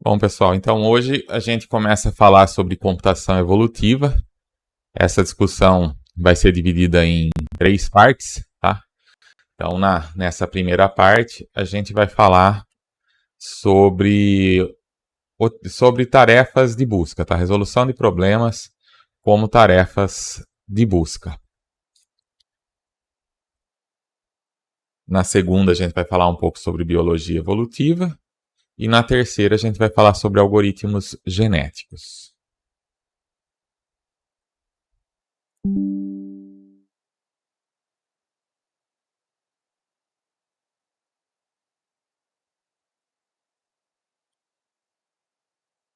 Bom, pessoal, então hoje a gente começa a falar sobre computação evolutiva. Essa discussão vai ser dividida em 3 partes, tá? Então, nessa primeira parte, a gente vai falar sobre tarefas de busca, tá? Resolução de problemas como tarefas de busca. Na segunda, a gente vai falar um pouco sobre biologia evolutiva. E na terceira, a gente vai falar sobre algoritmos genéticos.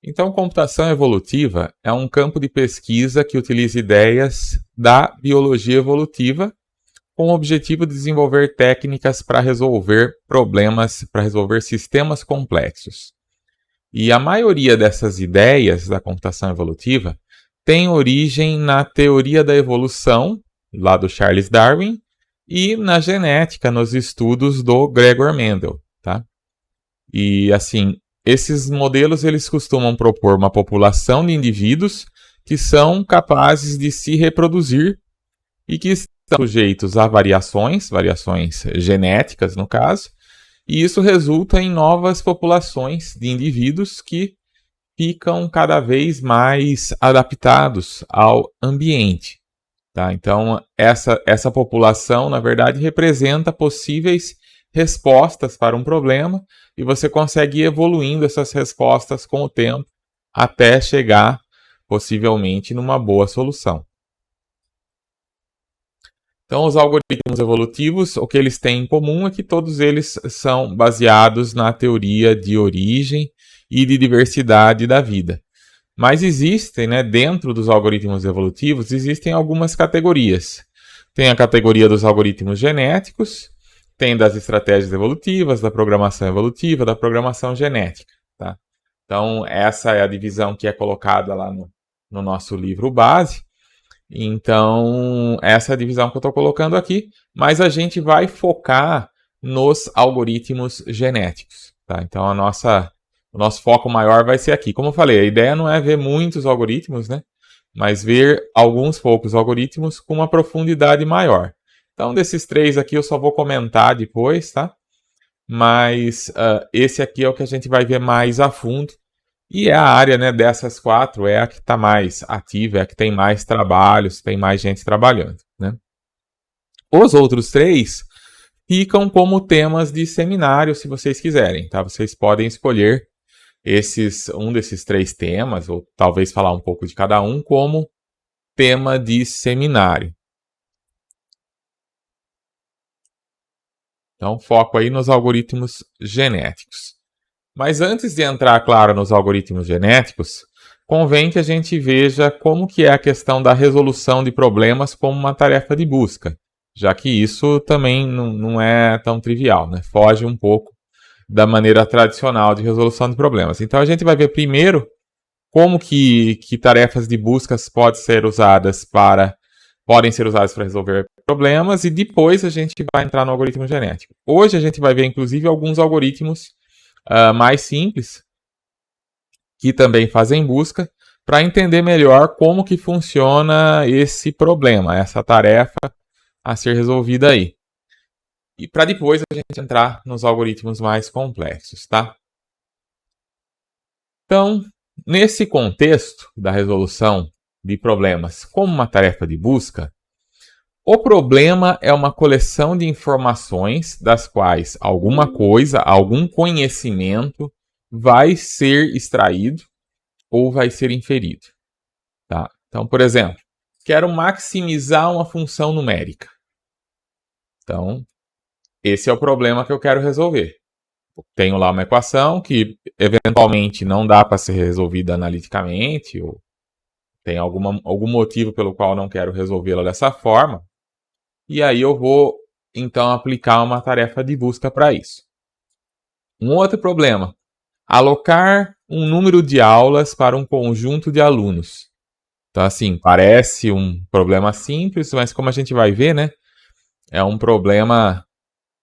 Então, computação evolutiva é um campo de pesquisa que utiliza ideias da biologia evolutiva com o objetivo de desenvolver técnicas para resolver problemas, para resolver sistemas complexos. E a maioria dessas ideias da computação evolutiva tem origem na teoria da evolução, lá do Charles Darwin, e na genética, nos estudos do Gregor Mendel, tá? E assim, esses modelos eles costumam propor uma população de indivíduos que são capazes de se reproduzir e que estão sujeitos a variações genéticas no caso, e isso resulta em novas populações de indivíduos que ficam cada vez mais adaptados ao ambiente. Tá? Então, essa população, na verdade, representa possíveis respostas para um problema e você consegue ir evoluindo essas respostas com o tempo até chegar, possivelmente, numa boa solução. Então, os algoritmos evolutivos, o que eles têm em comum é que todos eles são baseados na teoria de origem e de diversidade da vida. Mas existem, dentro dos algoritmos evolutivos, existem algumas categorias. Tem a categoria dos algoritmos genéticos, tem das estratégias evolutivas, da programação evolutiva, da programação genética. Tá? Então, essa é a divisão que é colocada lá no nosso livro base. Então, essa é a divisão que eu estou colocando aqui, mas a gente vai focar nos algoritmos genéticos. Tá? Então, o nosso foco maior vai ser aqui. Como eu falei, a ideia não é ver muitos algoritmos, mas ver alguns poucos algoritmos com uma profundidade maior. Então, desses 3 aqui eu só vou comentar depois, tá? Mas esse aqui é o que a gente vai ver mais a fundo. E é a área dessas 4, é a que está mais ativa, é a que tem mais trabalhos, tem mais gente trabalhando. Os outros 3 ficam como temas de seminário, se vocês quiserem. Tá? Vocês podem escolher um desses 3 temas, ou talvez falar um pouco de cada um, como tema de seminário. Então, foco aí nos algoritmos genéticos. Mas antes de entrar, claro, nos algoritmos genéticos, convém que a gente veja como que é a questão da resolução de problemas como uma tarefa de busca, já que isso também não é tão trivial, foge um pouco da maneira tradicional de resolução de problemas. Então, a gente vai ver primeiro como que tarefas de buscas podem ser usadas para resolver problemas e depois a gente vai entrar no algoritmo genético. Hoje a gente vai ver, inclusive, alguns algoritmos mais simples que também fazem busca para entender melhor como que funciona esse problema, essa tarefa a ser resolvida aí. E para depois a gente entrar nos algoritmos mais complexos, tá? Então, nesse contexto da resolução de problemas como uma tarefa de busca, o problema é uma coleção de informações das quais alguma coisa, algum conhecimento vai ser extraído ou vai ser inferido. Tá? Então, por exemplo, quero maximizar uma função numérica. Então, esse é o problema que eu quero resolver. Tenho lá uma equação que eventualmente não dá para ser resolvida analiticamente, ou tem algum motivo pelo qual não quero resolvê-la dessa forma. E aí eu vou, então, aplicar uma tarefa de busca para isso. Um outro problema, alocar um número de aulas para um conjunto de alunos. Então, assim, parece um problema simples, mas como a gente vai ver, é um problema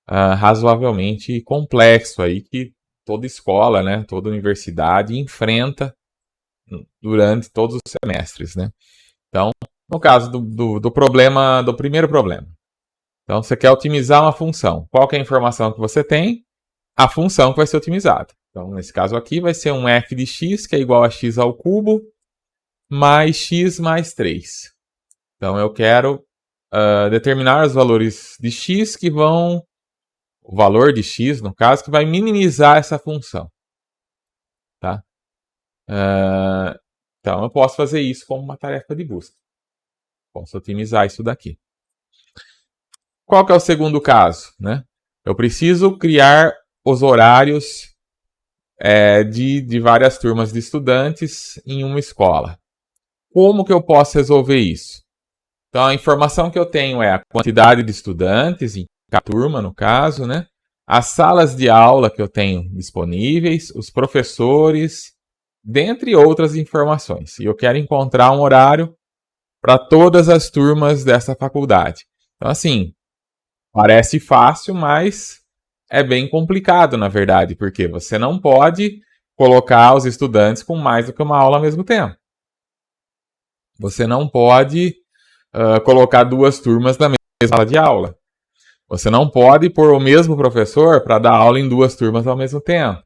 razoavelmente complexo aí, que toda escola, né, toda universidade enfrenta durante todos os semestres, né? Então, no caso do problema, do primeiro problema. Então, você quer otimizar uma função. Qual que é a informação que você tem? A função que vai ser otimizada. Então, nesse caso aqui, vai ser um f de x, que é igual a x ao cubo, mais x mais 3. Então, eu quero determinar os valores de x que vão... O valor de x, no caso, que vai minimizar essa função. Tá? Então, eu posso fazer isso como uma tarefa de busca. Posso otimizar isso daqui. Qual que é o segundo caso? Né? Eu preciso criar os horários de várias turmas de estudantes em uma escola. Como que eu posso resolver isso? Então, a informação que eu tenho é a quantidade de estudantes, em cada turma, no caso, né? As salas de aula que eu tenho disponíveis, os professores, dentre outras informações. E eu quero encontrar um horário para todas as turmas dessa faculdade. Então, assim, parece fácil, mas é bem complicado, na verdade, porque você não pode colocar os estudantes com mais do que uma aula ao mesmo tempo. Você não pode colocar duas turmas na mesma sala de aula. Você não pode pôr o mesmo professor para dar aula em duas turmas ao mesmo tempo.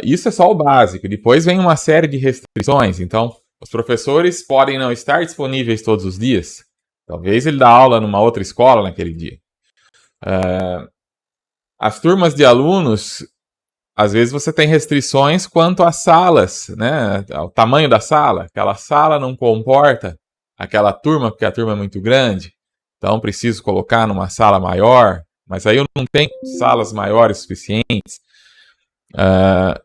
Isso é só o básico. Depois vem uma série de restrições. Então, os professores podem não estar disponíveis todos os dias. Talvez ele dê aula numa outra escola naquele dia. As turmas de alunos, às vezes você tem restrições quanto às salas, né? Ao tamanho da sala. Aquela sala não comporta aquela turma, porque a turma é muito grande. Então, preciso colocar numa sala maior. Mas aí eu não tenho salas maiores suficientes.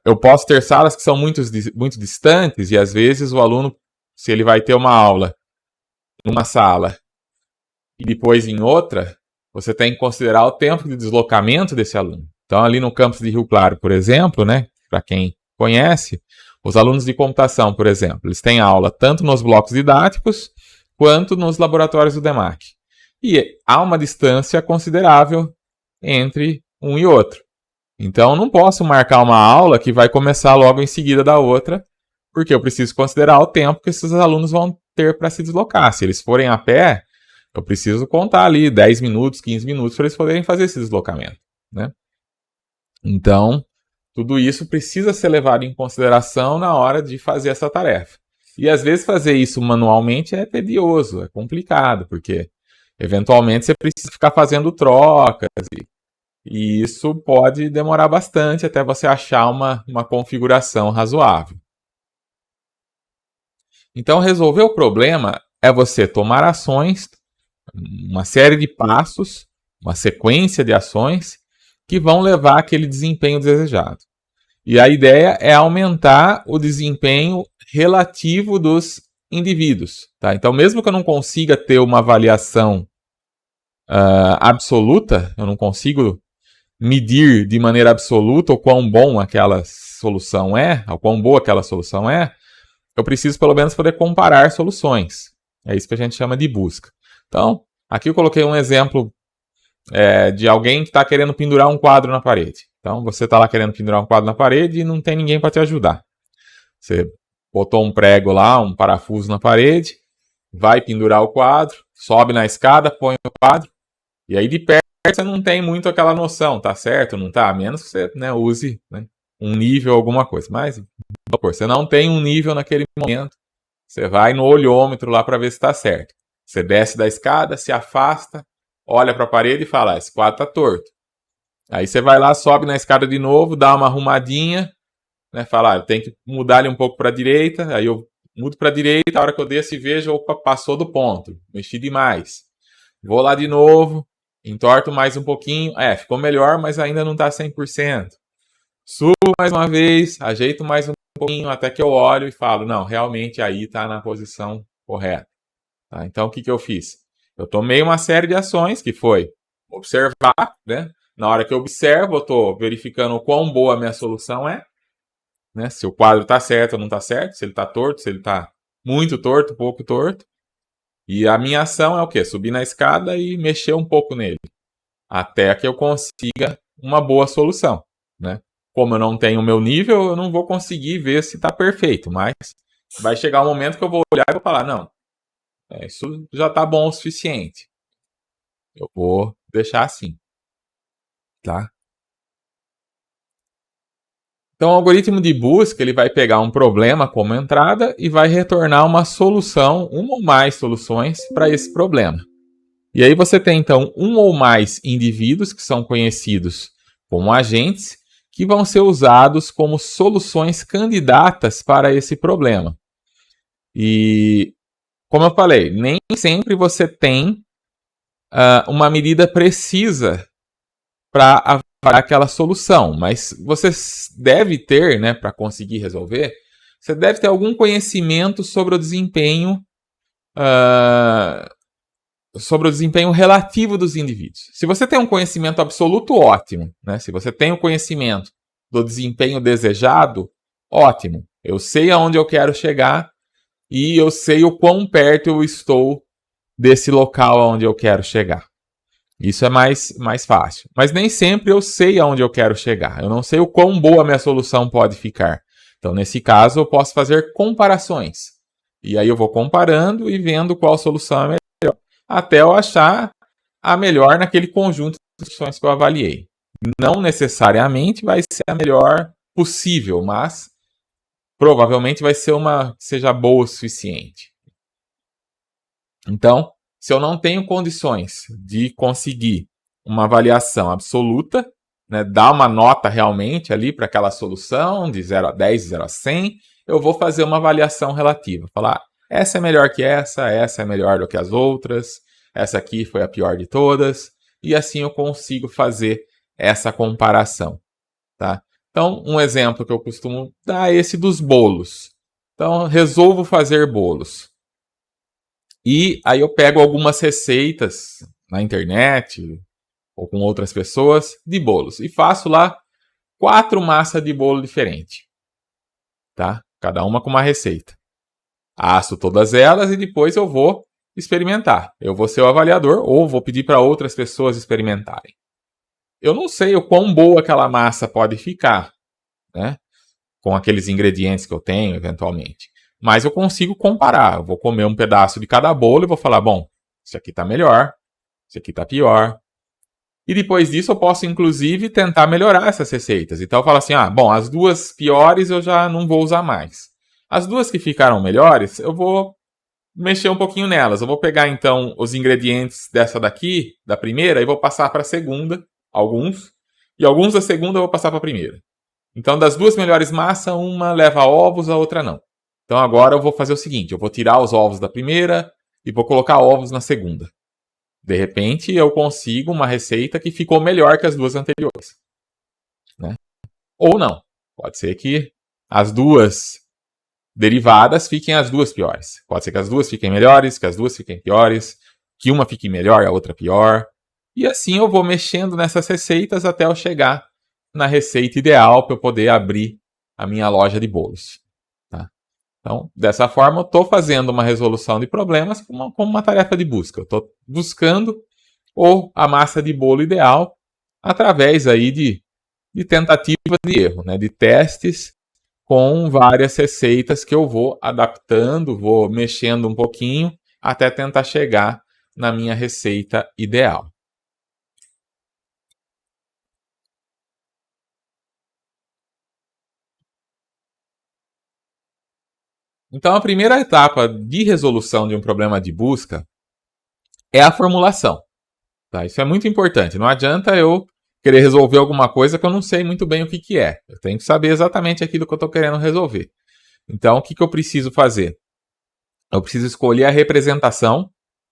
Eu posso ter salas que são muito distantes e às vezes o aluno, se ele vai ter uma aula numa sala e depois em outra, você tem que considerar o tempo de deslocamento desse aluno. Então, ali no campus de Rio Claro, por exemplo, né, para quem conhece, os alunos de computação, por exemplo, eles têm aula tanto nos blocos didáticos quanto nos laboratórios do DEMAC. E há uma distância considerável entre um e outro. Então, eu não posso marcar uma aula que vai começar logo em seguida da outra, porque eu preciso considerar o tempo que esses alunos vão ter para se deslocar. Se eles forem a pé, eu preciso contar ali 10 minutos, 15 minutos para eles poderem fazer esse deslocamento. Né? Então, tudo isso precisa ser levado em consideração na hora de fazer essa tarefa. E às vezes fazer isso manualmente é tedioso, é complicado, porque eventualmente você precisa ficar fazendo trocas e isso pode demorar bastante até você achar uma configuração razoável. Então, resolver o problema é você tomar ações, uma série de passos, uma sequência de ações que vão levar àquele desempenho desejado. E a ideia é aumentar o desempenho relativo dos indivíduos. Tá? Então, mesmo que eu não consiga ter uma avaliação absoluta, eu não consigo medir de maneira absoluta o quão bom aquela solução é, o quão boa aquela solução é, eu preciso pelo menos poder comparar soluções. É isso que a gente chama de busca. Então, aqui eu coloquei um exemplo de alguém que está querendo pendurar um quadro na parede. Então, você está lá querendo pendurar um quadro na parede e não tem ninguém para te ajudar. Você botou um prego lá, um parafuso na parede, vai pendurar o quadro, sobe na escada, põe o quadro, e aí de perto você não tem muito aquela noção, tá certo, não tá? A menos que você use um nível, alguma coisa. Mas você não tem um nível naquele momento. Você vai no olhômetro lá para ver se está certo. Você desce da escada, se afasta, olha para a parede e fala, esse quadro está torto. Aí você vai lá, sobe na escada de novo, dá uma arrumadinha, né, fala, eu tenho que mudar ele um pouco para a direita, aí eu mudo para a direita, a hora que eu desço e vejo, opa, passou do ponto, mexi demais. Vou lá de novo, entorto mais um pouquinho, ficou melhor, mas ainda não está 100%. Subo mais uma vez, ajeito mais um pouquinho, até que eu olho e falo, não, realmente aí está na posição correta. Tá? Então, o que eu fiz? Eu tomei uma série de ações, que foi observar, né? Na hora que eu observo, eu estou verificando o quão boa a minha solução é, né? Se o quadro está certo ou não está certo, se ele está torto, se ele está muito torto, pouco torto. E a minha ação é o quê? Subir na escada e mexer um pouco nele, até que eu consiga uma boa solução, né? como eu não tenho o meu nível, eu não vou conseguir ver se está perfeito, mas vai chegar um momento que eu vou olhar e vou falar, não, isso já está bom o suficiente. Eu vou deixar assim, tá? Então, o algoritmo de busca ele vai pegar um problema como entrada e vai retornar uma solução, uma ou mais soluções para esse problema. E aí você tem, então, um ou mais indivíduos que são conhecidos como agentes, que vão ser usados como soluções candidatas para esse problema. E, como eu falei, nem sempre você tem uma medida precisa para avaliar aquela solução, mas você deve ter, né, para conseguir resolver, você deve ter algum conhecimento sobre o desempenho relativo dos indivíduos. Se você tem um conhecimento absoluto, ótimo, né? Se você tem o conhecimento do desempenho desejado, ótimo. Eu sei aonde eu quero chegar e eu sei o quão perto eu estou desse local aonde eu quero chegar. Isso é mais fácil. Mas nem sempre eu sei aonde eu quero chegar. Eu não sei o quão boa a minha solução pode ficar. Então, nesse caso, eu posso fazer comparações. E aí eu vou comparando e vendo qual solução é melhor, até eu achar a melhor naquele conjunto de soluções que eu avaliei. Não necessariamente vai ser a melhor possível, mas provavelmente vai ser uma que seja boa o suficiente. Então, se eu não tenho condições de conseguir uma avaliação absoluta, né, dar uma nota realmente ali para aquela solução, de 0 a 10, de 0 a 100, eu vou fazer uma avaliação relativa. Falar, essa é melhor que essa é melhor do que as outras, essa aqui foi a pior de todas, e assim eu consigo fazer essa comparação. Tá? Então, um exemplo que eu costumo dar é esse dos bolos. Então, resolvo fazer bolos. E aí eu pego algumas receitas na internet ou com outras pessoas de bolos e faço lá 4 massas de bolo diferentes, tá? Cada uma com uma receita. Asso todas elas e depois eu vou experimentar. Eu vou ser o avaliador ou vou pedir para outras pessoas experimentarem. Eu não sei o quão boa aquela massa pode ficar, né? Com aqueles ingredientes que eu tenho, eventualmente. Mas eu consigo comparar. Eu vou comer um pedaço de cada bolo e vou falar, bom, esse aqui está melhor, esse aqui está pior. E depois disso eu posso, inclusive, tentar melhorar essas receitas. Então eu falo assim, bom, as 2 piores eu já não vou usar mais. As 2 que ficaram melhores, eu vou mexer um pouquinho nelas. Eu vou pegar, então, os ingredientes dessa daqui, da primeira, e vou passar para a segunda, alguns. E alguns da segunda eu vou passar para a primeira. Então, das 2 melhores massas, uma leva ovos, a outra não. Então, agora eu vou fazer o seguinte, eu vou tirar os ovos da primeira e vou colocar ovos na segunda. De repente, eu consigo uma receita que ficou melhor que as 2 anteriores. Né? Ou não. Pode ser que as 2 derivadas fiquem as 2 piores. Pode ser que as 2 fiquem melhores, que as 2 fiquem piores, que uma fique melhor e a outra pior. E assim eu vou mexendo nessas receitas até eu chegar na receita ideal para eu poder abrir a minha loja de bolos. Tá? Então, dessa forma, eu estou fazendo uma resolução de problemas como uma tarefa de busca. Eu estou buscando a massa de bolo ideal através aí de tentativas de erro, né? De testes com várias receitas que eu vou adaptando, vou mexendo um pouquinho até tentar chegar na minha receita ideal. Então, a primeira etapa de resolução de um problema de busca é a formulação. Tá? Isso é muito importante. Não adianta eu querer resolver alguma coisa que eu não sei muito bem o que é. Eu tenho que saber exatamente aquilo que eu estou querendo resolver. Então, o que eu preciso fazer? Eu preciso escolher a representação,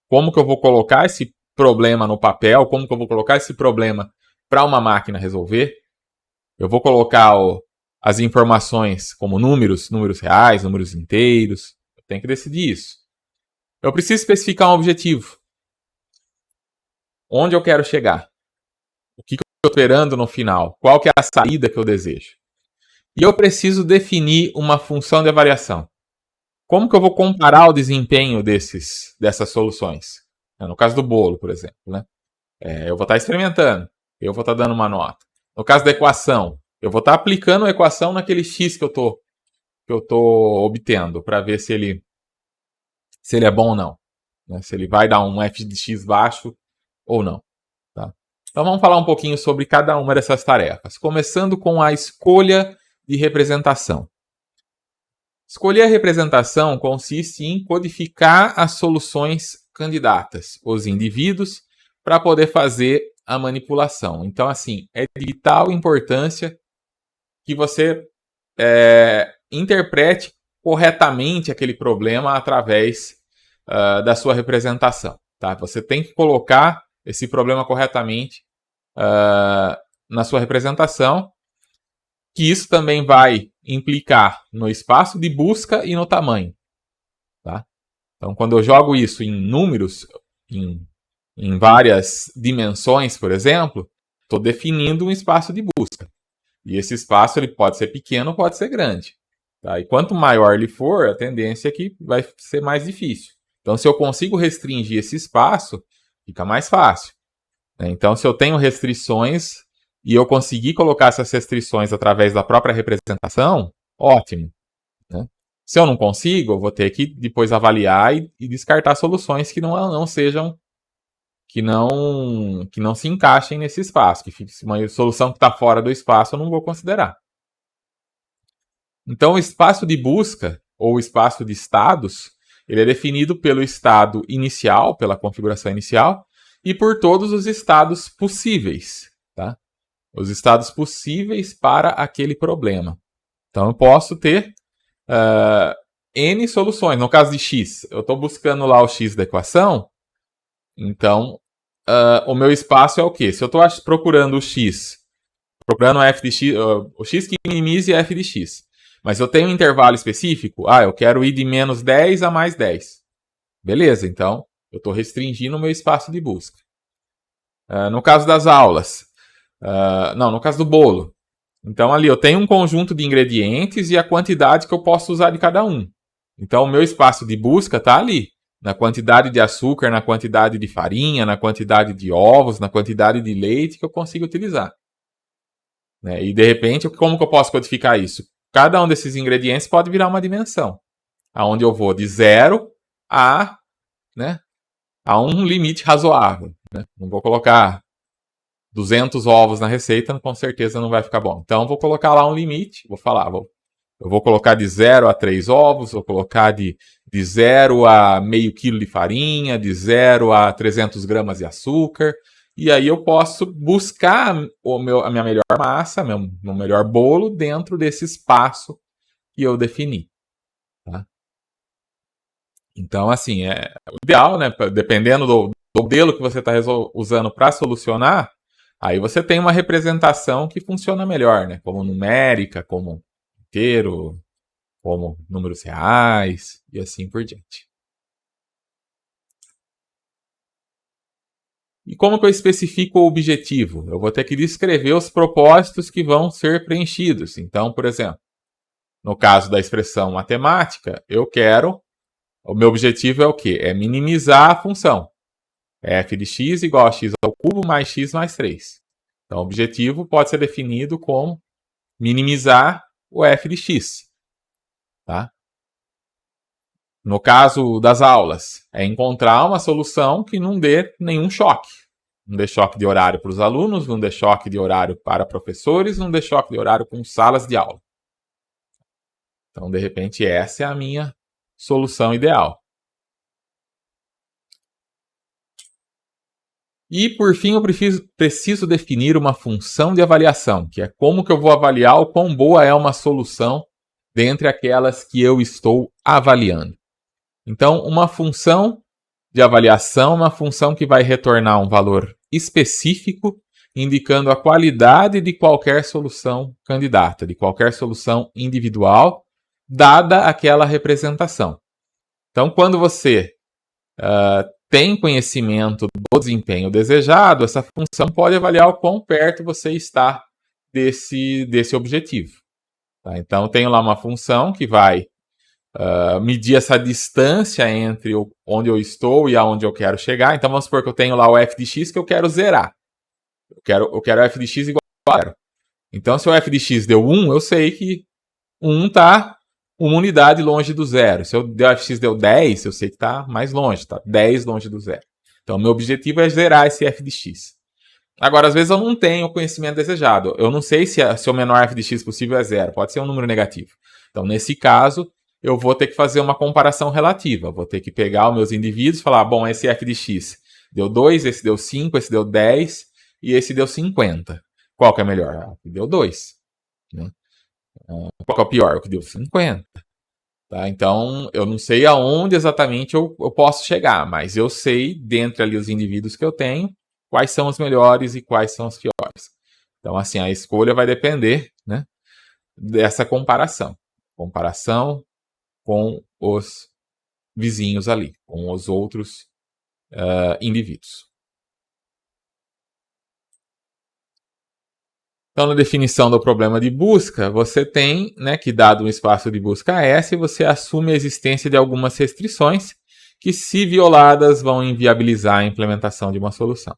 como que eu vou colocar esse problema no papel, como que eu vou colocar esse problema para uma máquina resolver. Eu vou colocar as informações como números reais, números inteiros. Eu tenho que decidir isso. Eu preciso especificar um objetivo. Onde eu quero chegar? O que eu estou esperando no final? Qual que é a saída que eu desejo? E eu preciso definir uma função de avaliação. Como que eu vou comparar o desempenho dessas soluções? No caso do bolo, por exemplo. Né? Eu vou estar experimentando. Eu vou estar dando uma nota. No caso da equação, Eu vou estar aplicando a equação naquele x que eu estou obtendo, para ver se ele é bom ou não. Né? Se ele vai dar um f de x baixo ou não. Tá? Então vamos falar um pouquinho sobre cada uma dessas tarefas. Começando com a escolha de representação. Escolher a representação consiste em codificar as soluções candidatas, os indivíduos, para poder fazer a manipulação. Então, assim, é de vital importância que você interprete corretamente aquele problema através da sua representação. Tá? Você tem que colocar esse problema corretamente na sua representação, que isso também vai implicar no espaço de busca e no tamanho. Tá? Então, quando eu jogo isso em números, em várias dimensões, por exemplo, estou definindo um espaço de busca. E esse espaço ele pode ser pequeno ou pode ser grande. Tá? E quanto maior ele for, a tendência é que vai ser mais difícil. Então, se eu consigo restringir esse espaço, fica mais fácil. Então, se eu tenho restrições e eu conseguir colocar essas restrições através da própria representação, ótimo. Né? Se eu não consigo, eu vou ter que depois avaliar e descartar soluções que não sejam, que não se encaixem nesse espaço. Que uma solução que está fora do espaço eu não vou considerar. Então, o espaço de busca, ou o espaço de estados, ele é definido pelo estado inicial, pela configuração inicial, e por todos os estados possíveis. Tá? Os estados possíveis para aquele problema. Então, eu posso ter N soluções. No caso de x, eu estou buscando lá o x da equação, então o meu espaço é o quê? Se eu estou procurando o x, procurando f de x, o x que minimize f de x, mas eu tenho um intervalo específico, eu quero ir de menos 10 a mais 10. Beleza, então eu estou restringindo o meu espaço de busca. No caso das aulas, no caso do bolo. Então, ali eu tenho um conjunto de ingredientes e a quantidade que eu posso usar de cada um. Então, o meu espaço de busca está ali. Na quantidade de açúcar, na quantidade de farinha, na quantidade de ovos, na quantidade de leite que eu consigo utilizar. Né? E, de repente, como que eu posso codificar isso? Cada um desses ingredientes pode virar uma dimensão. Onde eu vou de 0 a um limite razoável. Né? Não vou colocar 200 ovos na receita, com certeza não vai ficar bom. Então, vou colocar lá um limite. Eu vou colocar de 0 a 3 ovos, vou colocar de 0 a meio quilo de farinha, de 0 a 300 gramas de açúcar. E aí eu posso buscar a minha melhor massa, meu melhor bolo, dentro desse espaço que eu defini. Tá? Então, assim, o ideal, né? Dependendo do modelo que você está usando para solucionar, aí você tem uma representação que funciona melhor, né? Como numérica, como inteiro, como números reais e assim por diante. E como que eu especifico o objetivo? Eu vou ter que descrever os propósitos que vão ser preenchidos. Então, por exemplo, no caso da expressão matemática, o meu objetivo é o quê? É minimizar a função. F de x igual a x ao cubo mais x mais 3. Então, o objetivo pode ser definido como minimizar o f de x. Tá? No caso das aulas, é encontrar uma solução que não dê nenhum choque. Não dê choque de horário para os alunos, não dê choque de horário para professores, não dê choque de horário com salas de aula. Então, de repente, essa é a minha solução ideal. E, por fim, eu preciso definir uma função de avaliação, que é como que eu vou avaliar o quão boa é uma solução dentre aquelas que eu estou avaliando. Então, uma função de avaliação é uma função que vai retornar um valor específico, indicando a qualidade de qualquer solução candidata, de qualquer solução individual, dada aquela representação. Então, quando você tem conhecimento do desempenho desejado, essa função pode avaliar o quão perto você está desse objetivo. Tá? Então, eu tenho lá uma função que vai medir essa distância entre onde eu estou e aonde eu quero chegar. Então, vamos supor que eu tenho lá o f de x que eu quero zerar. Eu quero f de x igual a 0. Então, se o f de x deu 1, eu sei que 1 está uma unidade longe do zero. Se o f(x) deu 10, eu sei que está mais longe, está 10 longe do zero. Então, meu objetivo é zerar esse f de x. Agora, às vezes eu não tenho o conhecimento desejado. Eu não sei se o menor f de x possível é zero. Pode ser um número negativo. Então, nesse caso, eu vou ter que fazer uma comparação relativa. Eu vou ter que pegar os meus indivíduos e falar, bom, esse f de x deu 2, esse deu 5, esse deu 10 e esse deu 50. Qual que é melhor? O que deu 2. Né? Qual que é o pior? O que deu 50. Tá? Então, eu não sei aonde exatamente eu posso chegar, mas eu sei, dentre ali os indivíduos que eu tenho, quais são os melhores e quais são os piores. Então, assim, a escolha vai depender, né, dessa comparação. Comparação com os vizinhos ali, com os outros indivíduos. Então, na definição do problema de busca, você tem, né, que dado um espaço de busca S, você assume a existência de algumas restrições que, se violadas, vão inviabilizar a implementação de uma solução.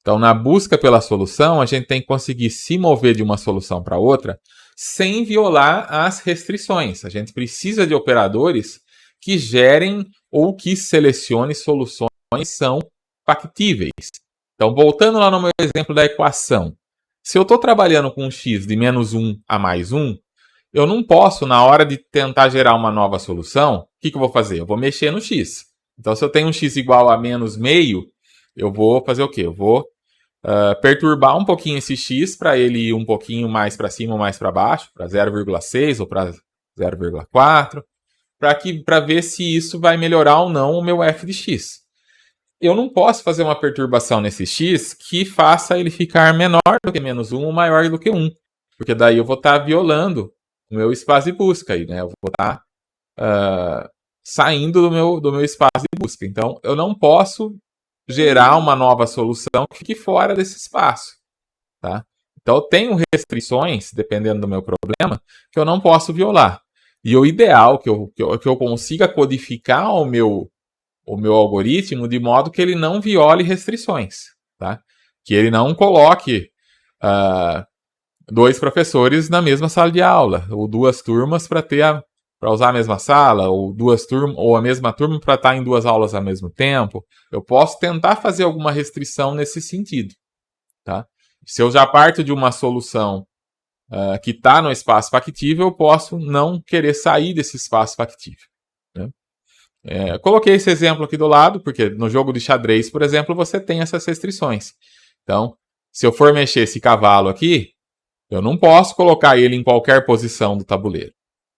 Então, na busca pela solução, a gente tem que conseguir se mover de uma solução para outra sem violar as restrições. A gente precisa de operadores que gerem ou que selecionem soluções que são factíveis. Então, voltando lá no meu exemplo da equação, se eu estou trabalhando com um x de menos 1 a mais 1, eu não posso, na hora de tentar gerar uma nova solução, o que eu vou fazer? Eu vou mexer no x. Então, se eu tenho um x igual a menos meio, eu vou fazer o quê? Eu vou perturbar um pouquinho esse x para ele ir um pouquinho mais para cima ou mais para baixo, para 0,6 ou para 0,4, para ver se isso vai melhorar ou não o meu f de x. Eu não posso fazer uma perturbação nesse x que faça ele ficar menor do que menos 1 ou maior do que 1. Porque daí eu vou estar violando o meu espaço de busca aí, né? Eu vou estar saindo do meu espaço de busca. Então, eu não posso gerar uma nova solução que fique fora desse espaço. Tá? Então, eu tenho restrições, dependendo do meu problema, que eu não posso violar. E o ideal que eu consiga codificar o meu algoritmo de modo que ele não viole restrições, tá? Que ele não coloque dois professores na mesma sala de aula, ou duas turmas para usar a mesma sala, ou duas turmas, ou a mesma turma para estar em duas aulas ao mesmo tempo. Eu posso tentar fazer alguma restrição nesse sentido, tá? Se eu já parto de uma solução que está no espaço factível, eu posso não querer sair desse espaço factível. Né? Coloquei esse exemplo aqui do lado, porque no jogo de xadrez, por exemplo, você tem essas restrições. Então, se eu for mexer esse cavalo aqui, eu não posso colocar ele em qualquer posição do tabuleiro.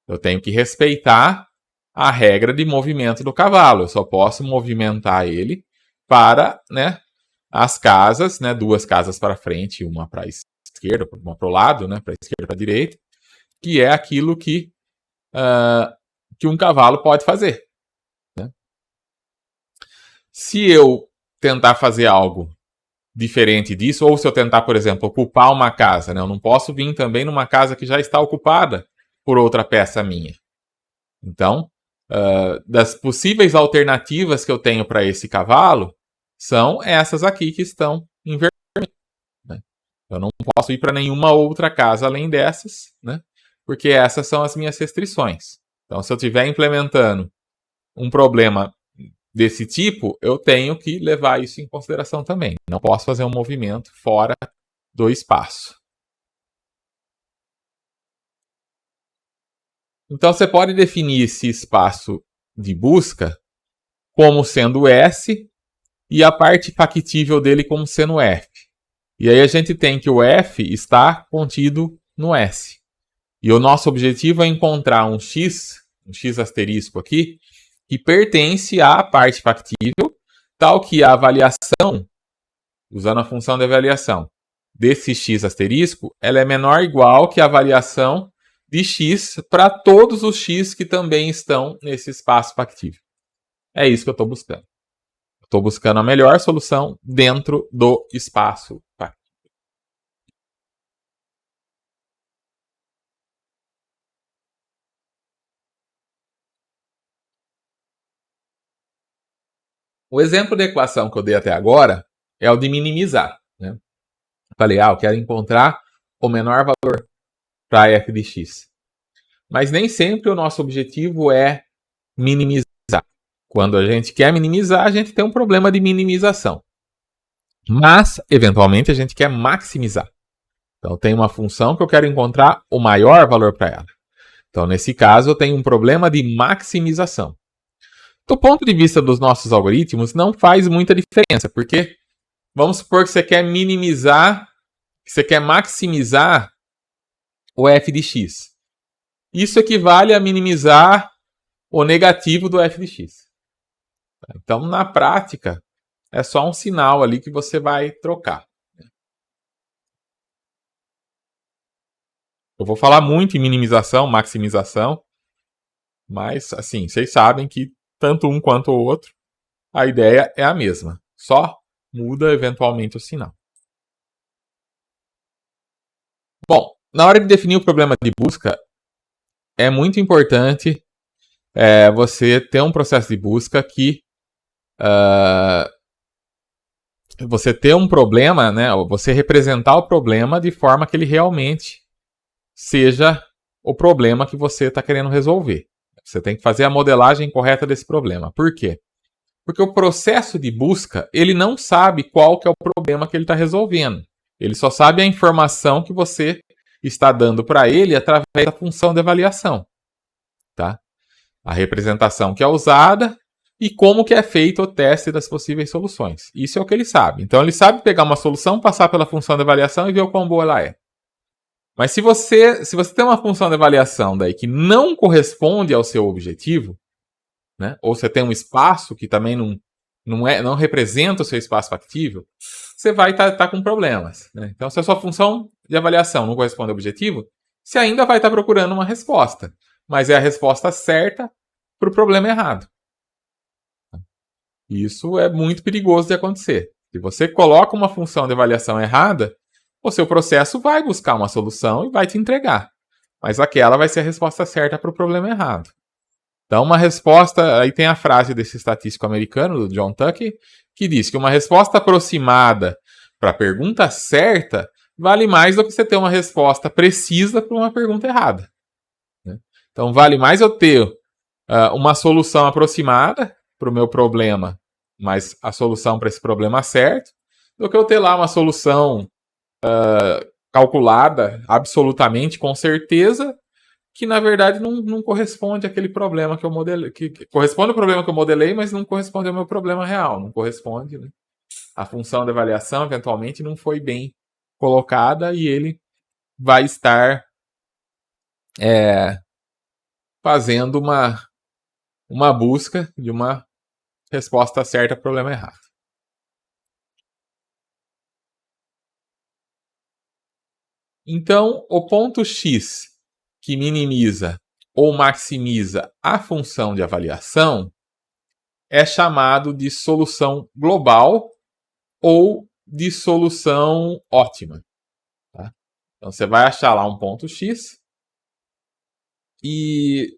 Eu tenho que respeitar a regra de movimento do cavalo. Eu só posso movimentar ele para, né, as casas, né, duas casas para frente, uma para a esquerda, uma para o lado, né, para a esquerda e para a direita, que é aquilo que um cavalo pode fazer. Né? Se eu tentar fazer algo diferente disso, ou se eu tentar, por exemplo, ocupar uma casa, né, eu não posso vir também numa casa que já está ocupada por outra peça minha. Então, das possíveis alternativas que eu tenho para esse cavalo, são essas aqui que estão em vermelho. Né? Eu não posso ir para nenhuma outra casa além dessas, né? Porque essas são as minhas restrições. Então, se eu estiver implementando um problema desse tipo, eu tenho que levar isso em consideração também. Não posso fazer um movimento fora do espaço. Então, você pode definir esse espaço de busca como sendo S e a parte factível dele como sendo F. E aí a gente tem que o F está contido no S. E o nosso objetivo é encontrar um X asterisco aqui, que pertence à parte factível, tal que a avaliação, usando a função de avaliação desse X asterisco, ela é menor ou igual que a avaliação de X para todos os X que também estão nesse espaço factível. É isso que eu estou buscando. Estou buscando a melhor solução dentro do espaço factível. O exemplo de equação que eu dei até agora é o de minimizar. Né? Falei, eu quero encontrar o menor valor para f de x. Mas nem sempre o nosso objetivo é minimizar. Quando a gente quer minimizar, a gente tem um problema de minimização. Mas, eventualmente, a gente quer maximizar. Então, tem uma função que eu quero encontrar o maior valor para ela. Então, nesse caso, eu tenho um problema de maximização. Do ponto de vista dos nossos algoritmos, não faz muita diferença, porque vamos supor que você quer minimizar, que você quer maximizar o f de x. Isso equivale a minimizar o negativo do f de x. Então, na prática, é só um sinal ali que você vai trocar. Eu vou falar muito em minimização, maximização, mas, assim, vocês sabem que tanto um quanto o outro, a ideia é a mesma. Só muda eventualmente o sinal. Bom, na hora de definir o problema de busca, é muito importante você ter um processo de busca que você ter um problema, né? Você representar o problema de forma que ele realmente seja o problema que você está querendo resolver. Você tem que fazer a modelagem correta desse problema. Por quê? Porque o processo de busca, ele não sabe qual que é o problema que ele está resolvendo. Ele só sabe a informação que você está dando para ele através da função de avaliação. Tá? A representação que é usada e como que é feito o teste das possíveis soluções. Isso é o que ele sabe. Então ele sabe pegar uma solução, passar pela função de avaliação e ver o quão boa ela é. Mas se você tem uma função de avaliação daí que não corresponde ao seu objetivo, né, ou você tem um espaço que também não representa o seu espaço factível, você vai estar com problemas. Né? Então, se a sua função de avaliação não corresponde ao objetivo, você ainda vai estar procurando uma resposta. Mas é a resposta certa para o problema errado. Isso é muito perigoso de acontecer. Se você coloca uma função de avaliação errada, o seu processo vai buscar uma solução e vai te entregar. Mas aquela vai ser a resposta certa para o problema errado. Então, uma resposta... Aí tem a frase desse estatístico americano, do John Tucker, que diz que uma resposta aproximada para a pergunta certa vale mais do que você ter uma resposta precisa para uma pergunta errada. Então, vale mais eu ter uma solução aproximada para o meu problema, mas a solução para esse problema certo, do que eu ter lá uma solução calculada absolutamente, com certeza, que na verdade não corresponde àquele problema que eu modelei. Que corresponde ao problema que eu modelei, mas não corresponde ao meu problema real. Não corresponde, né? A função de avaliação, eventualmente, não foi bem colocada e ele vai estar fazendo uma busca de uma resposta certa ao problema errado. Então, o ponto x que minimiza ou maximiza a função de avaliação é chamado de solução global ou de solução ótima. Tá? Então, você vai achar lá um ponto x e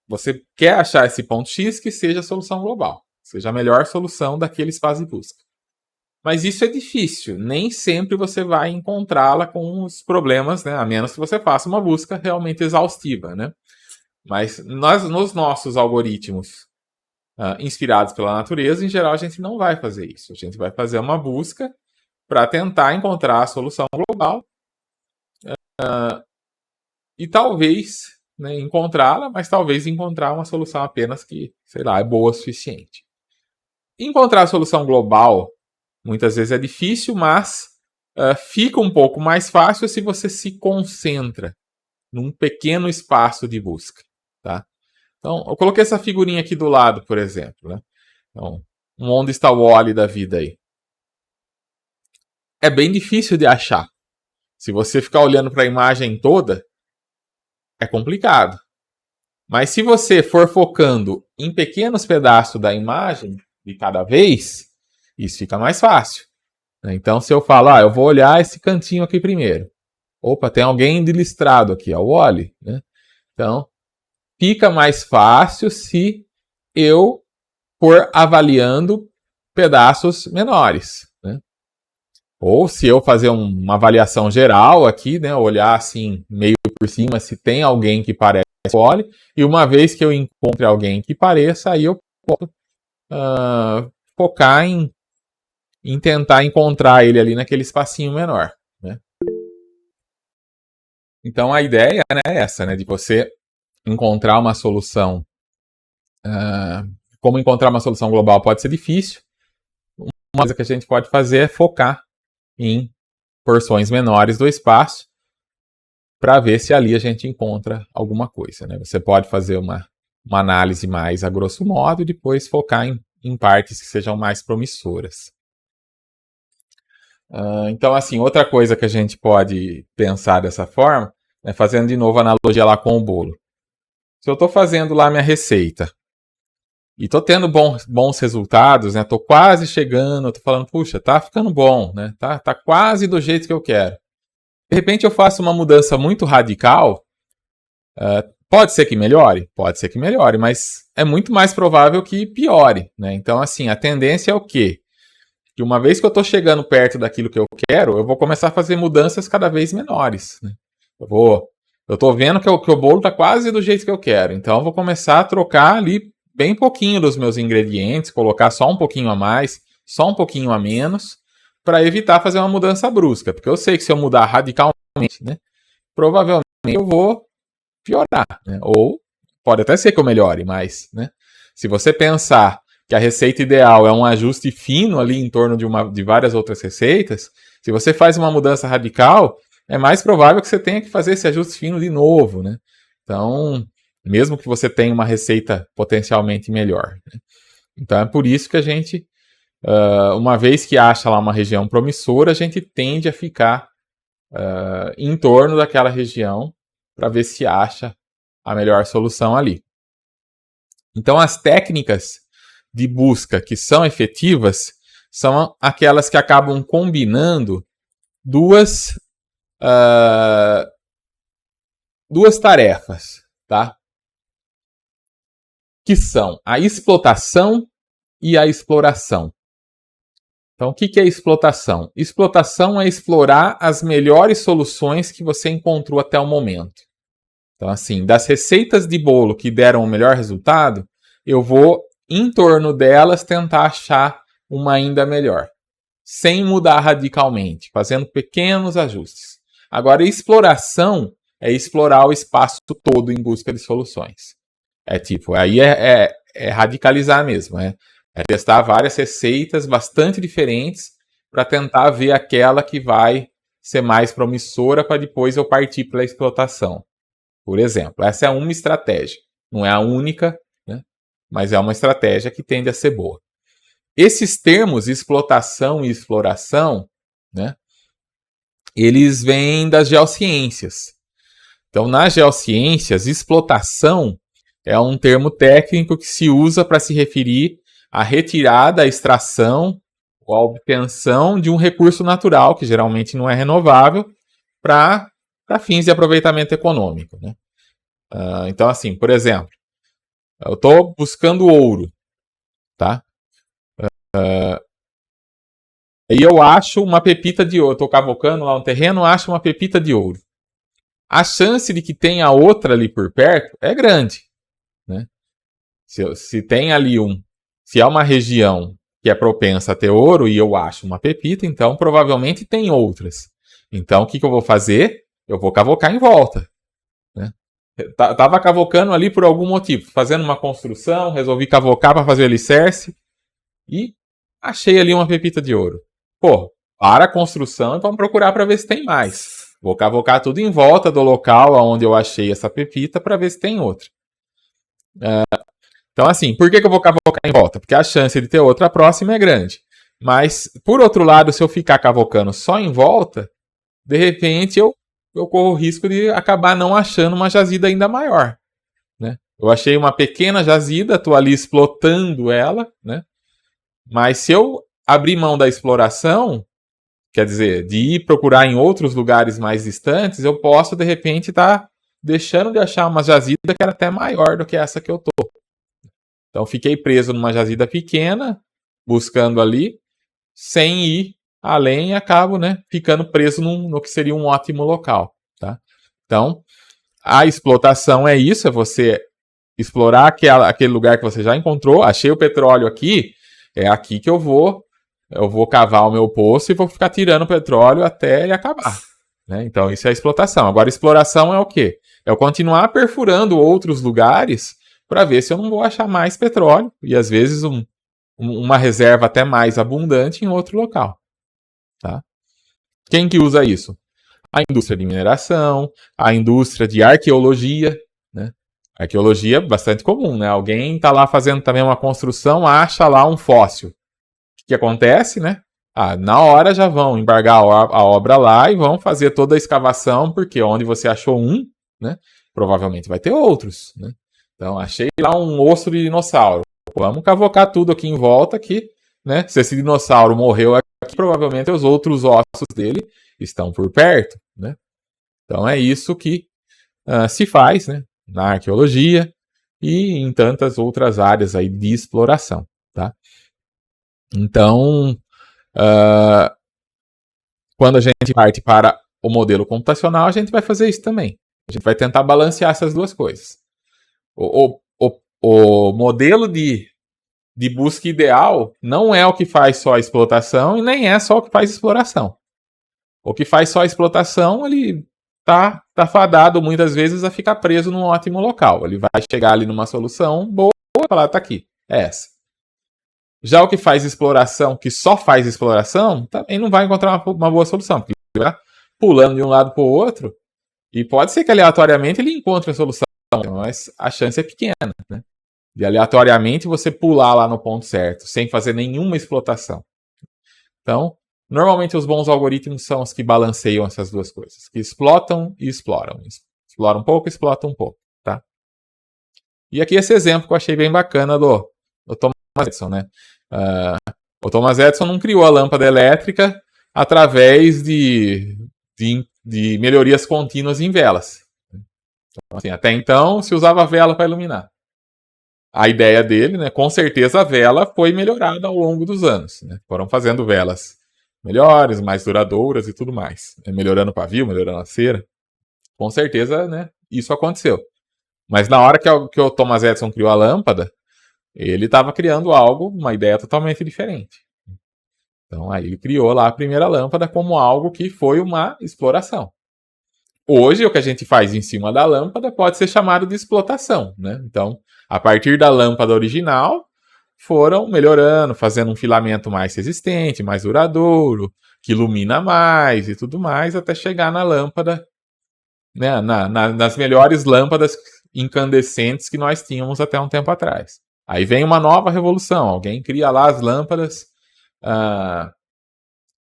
você quer achar esse ponto x que seja a solução global, seja a melhor solução daquele espaço de busca. Mas isso é difícil, nem sempre você vai encontrá-la com os problemas, né? A menos que você faça uma busca realmente exaustiva, né? Mas nos nossos algoritmos inspirados pela natureza, em geral a gente não vai fazer isso. A gente vai fazer uma busca para tentar encontrar a solução global e talvez, né, encontrá-la, mas talvez encontrar uma solução apenas que, sei lá, é boa o suficiente. Encontrar a solução global muitas vezes é difícil, mas fica um pouco mais fácil se você se concentra num pequeno espaço de busca. Tá? Então, eu coloquei essa figurinha aqui do lado, por exemplo. Né? Então, onde está o Wall-E da vida aí? É bem difícil de achar. Se você ficar olhando para a imagem toda, é complicado. Mas se você for focando em pequenos pedaços da imagem de cada vez, isso fica mais fácil. Então, se eu falo, eu vou olhar esse cantinho aqui primeiro. Opa, tem alguém listrado aqui, o Wall-E. Né? Então, fica mais fácil se eu for avaliando pedaços menores. Né? Ou se eu fazer uma avaliação geral aqui, né, olhar assim meio por cima se tem alguém que parece Poli, e uma vez que eu encontre alguém que pareça, aí eu posso focar em tentar encontrar ele ali naquele espacinho menor, né? Então a ideia, né, é essa, né, de você encontrar uma solução. Como encontrar uma solução global pode ser difícil. Uma coisa que a gente pode fazer é focar em porções menores do espaço para ver se ali a gente encontra alguma coisa, né? Você pode fazer uma análise mais a grosso modo e depois focar em partes que sejam mais promissoras. Então, assim, outra coisa que a gente pode pensar dessa forma, né, fazendo de novo a analogia lá com o bolo. Se eu estou fazendo lá minha receita e estou tendo bons resultados, né? Estou quase chegando, estou falando, puxa, tá ficando bom, né? Tá quase do jeito que eu quero. De repente eu faço uma mudança muito radical, pode ser que melhore? Pode ser que melhore, mas é muito mais provável que piore, né? Então, assim, a tendência é o quê? Que uma vez que eu estou chegando perto daquilo que eu quero, eu vou começar a fazer mudanças cada vez menores, né? Eu estou vendo que o bolo está quase do jeito que eu quero, então eu vou começar a trocar ali bem pouquinho dos meus ingredientes, colocar só um pouquinho a mais, só um pouquinho a menos, para evitar fazer uma mudança brusca, porque eu sei que se eu mudar radicalmente, né, provavelmente eu vou piorar, né? Ou pode até ser que eu melhore, mas, né, se você pensar que a receita ideal é um ajuste fino ali em torno de várias outras receitas, se você faz uma mudança radical, é mais provável que você tenha que fazer esse ajuste fino de novo, né? Então, mesmo que você tenha uma receita potencialmente melhor, né? Então é por isso que a gente, uma vez que acha lá uma região promissora, a gente tende a ficar em torno daquela região para ver se acha a melhor solução ali. Então as técnicas de busca que são efetivas são aquelas que acabam combinando duas tarefas, tá? Que são a explotação e a exploração. Então, o que é explotação? Explotação é explorar as melhores soluções que você encontrou até o momento. Então, assim, das receitas de bolo que deram o melhor resultado, eu vou, em torno delas, tentar achar uma ainda melhor, sem mudar radicalmente, fazendo pequenos ajustes. Agora, exploração é explorar o espaço todo em busca de soluções. Aí é radicalizar mesmo, é testar várias receitas bastante diferentes para tentar ver aquela que vai ser mais promissora para depois eu partir para a explotação. Por exemplo, essa é uma estratégia. Não é a única, né? Mas é uma estratégia que tende a ser boa. Esses termos, explotação e exploração, né, eles vêm das geociências. Então, nas geociências, explotação é um termo técnico que se usa para se referir à retirada, à extração ou à obtenção de um recurso natural, que geralmente não é renovável, para fins de aproveitamento econômico, né? Então, assim, por exemplo, eu estou buscando ouro, tá? E eu acho uma pepita de ouro. Estou cavocando lá um terreno, acho uma pepita de ouro. A chance de que tenha outra ali por perto é grande, né? Se tem ali se é uma região que é propensa a ter ouro e eu acho uma pepita, então provavelmente tem outras. Então o que eu vou fazer? Eu vou cavocar em volta, né? Tava cavocando ali por algum motivo, fazendo uma construção, resolvi cavocar para fazer o alicerce e achei ali uma pepita de ouro. Pô, para a construção e vamos procurar para ver se tem mais. Vou cavocar tudo em volta do local onde eu achei essa pepita para ver se tem outra. Então, assim, por que eu vou cavocar em volta? Porque a chance de ter outra próxima é grande. Mas, por outro lado, se eu ficar cavocando só em volta, de repente eu corro o risco de acabar não achando uma jazida ainda maior, né? Eu achei uma pequena jazida, estou ali explotando ela, né? Mas se eu abrir mão da exploração, quer dizer, de ir procurar em outros lugares mais distantes, eu posso, de repente, estar deixando de achar uma jazida que era até maior do que essa que eu estou. Então, fiquei preso numa jazida pequena, buscando ali, sem ir além e acabo, né, ficando preso no que seria um ótimo local. Tá? Então, a explotação é isso, é você explorar aquele lugar que você já encontrou. Achei o petróleo aqui, é aqui que eu vou cavar o meu poço e vou ficar tirando petróleo até ele acabar. Né? Então, isso é explotação. Agora, exploração é o quê? É eu continuar perfurando outros lugares para ver se eu não vou achar mais petróleo e, às vezes, uma reserva até mais abundante em outro local. Tá? Quem que usa isso? A indústria de mineração, a indústria de arqueologia, né? Arqueologia é bastante comum, né? Alguém está lá fazendo também uma construção, acha lá um fóssil. O que acontece, né? Na hora já vão embargar a obra lá e vão fazer toda a escavação, porque onde você achou um, né? Provavelmente vai ter outros, né? Então, achei lá um osso de dinossauro. Vamos cavocar tudo aqui em volta, que, né? Se esse dinossauro morreu aqui, provavelmente os outros ossos dele estão por perto, né? Então, é isso que se faz, né? Na arqueologia e em tantas outras áreas aí de exploração, tá? Então, quando a gente parte para o modelo computacional, a gente vai fazer isso também. A gente vai tentar balancear essas duas coisas. O modelo de busca ideal não é o que faz só a explotação e nem é só o que faz exploração. O que faz só a explotação, ele tá fadado muitas vezes a ficar preso num ótimo local. Ele vai chegar ali numa solução boa e falar, tá aqui, é essa. Já o que faz exploração, que só faz exploração, também não vai encontrar uma boa solução, porque ele vai pulando de um lado para o outro, e pode ser que aleatoriamente ele encontre a solução, mas a chance é pequena, né? De aleatoriamente você pular lá no ponto certo, sem fazer nenhuma explotação. Então, normalmente os bons algoritmos são os que balanceiam essas duas coisas, que explotam e exploram. Exploram um pouco, explotam um pouco, tá? E aqui esse exemplo que eu achei bem bacana do Thomas Edison, né? O Thomas Edison não criou a lâmpada elétrica através de melhorias contínuas em velas. Então, assim, até então se usava vela para iluminar. A ideia dele, né, com certeza a vela foi melhorada ao longo dos anos. Né? Foram fazendo velas melhores, mais duradouras e tudo mais. Melhorando o pavio, melhorando a cera. Com certeza, né, isso aconteceu. Mas na hora que o Thomas Edison criou a lâmpada, ele estava criando algo, uma ideia totalmente diferente. Então aí ele criou lá a primeira lâmpada como algo que foi uma exploração. Hoje, o que a gente faz em cima da lâmpada pode ser chamado de explotação, né? Então, a partir da lâmpada original, foram melhorando, fazendo um filamento mais resistente, mais duradouro, que ilumina mais e tudo mais, até chegar na lâmpada, né? Nas melhores lâmpadas incandescentes que nós tínhamos até um tempo atrás. Aí vem uma nova revolução, alguém cria lá as lâmpadas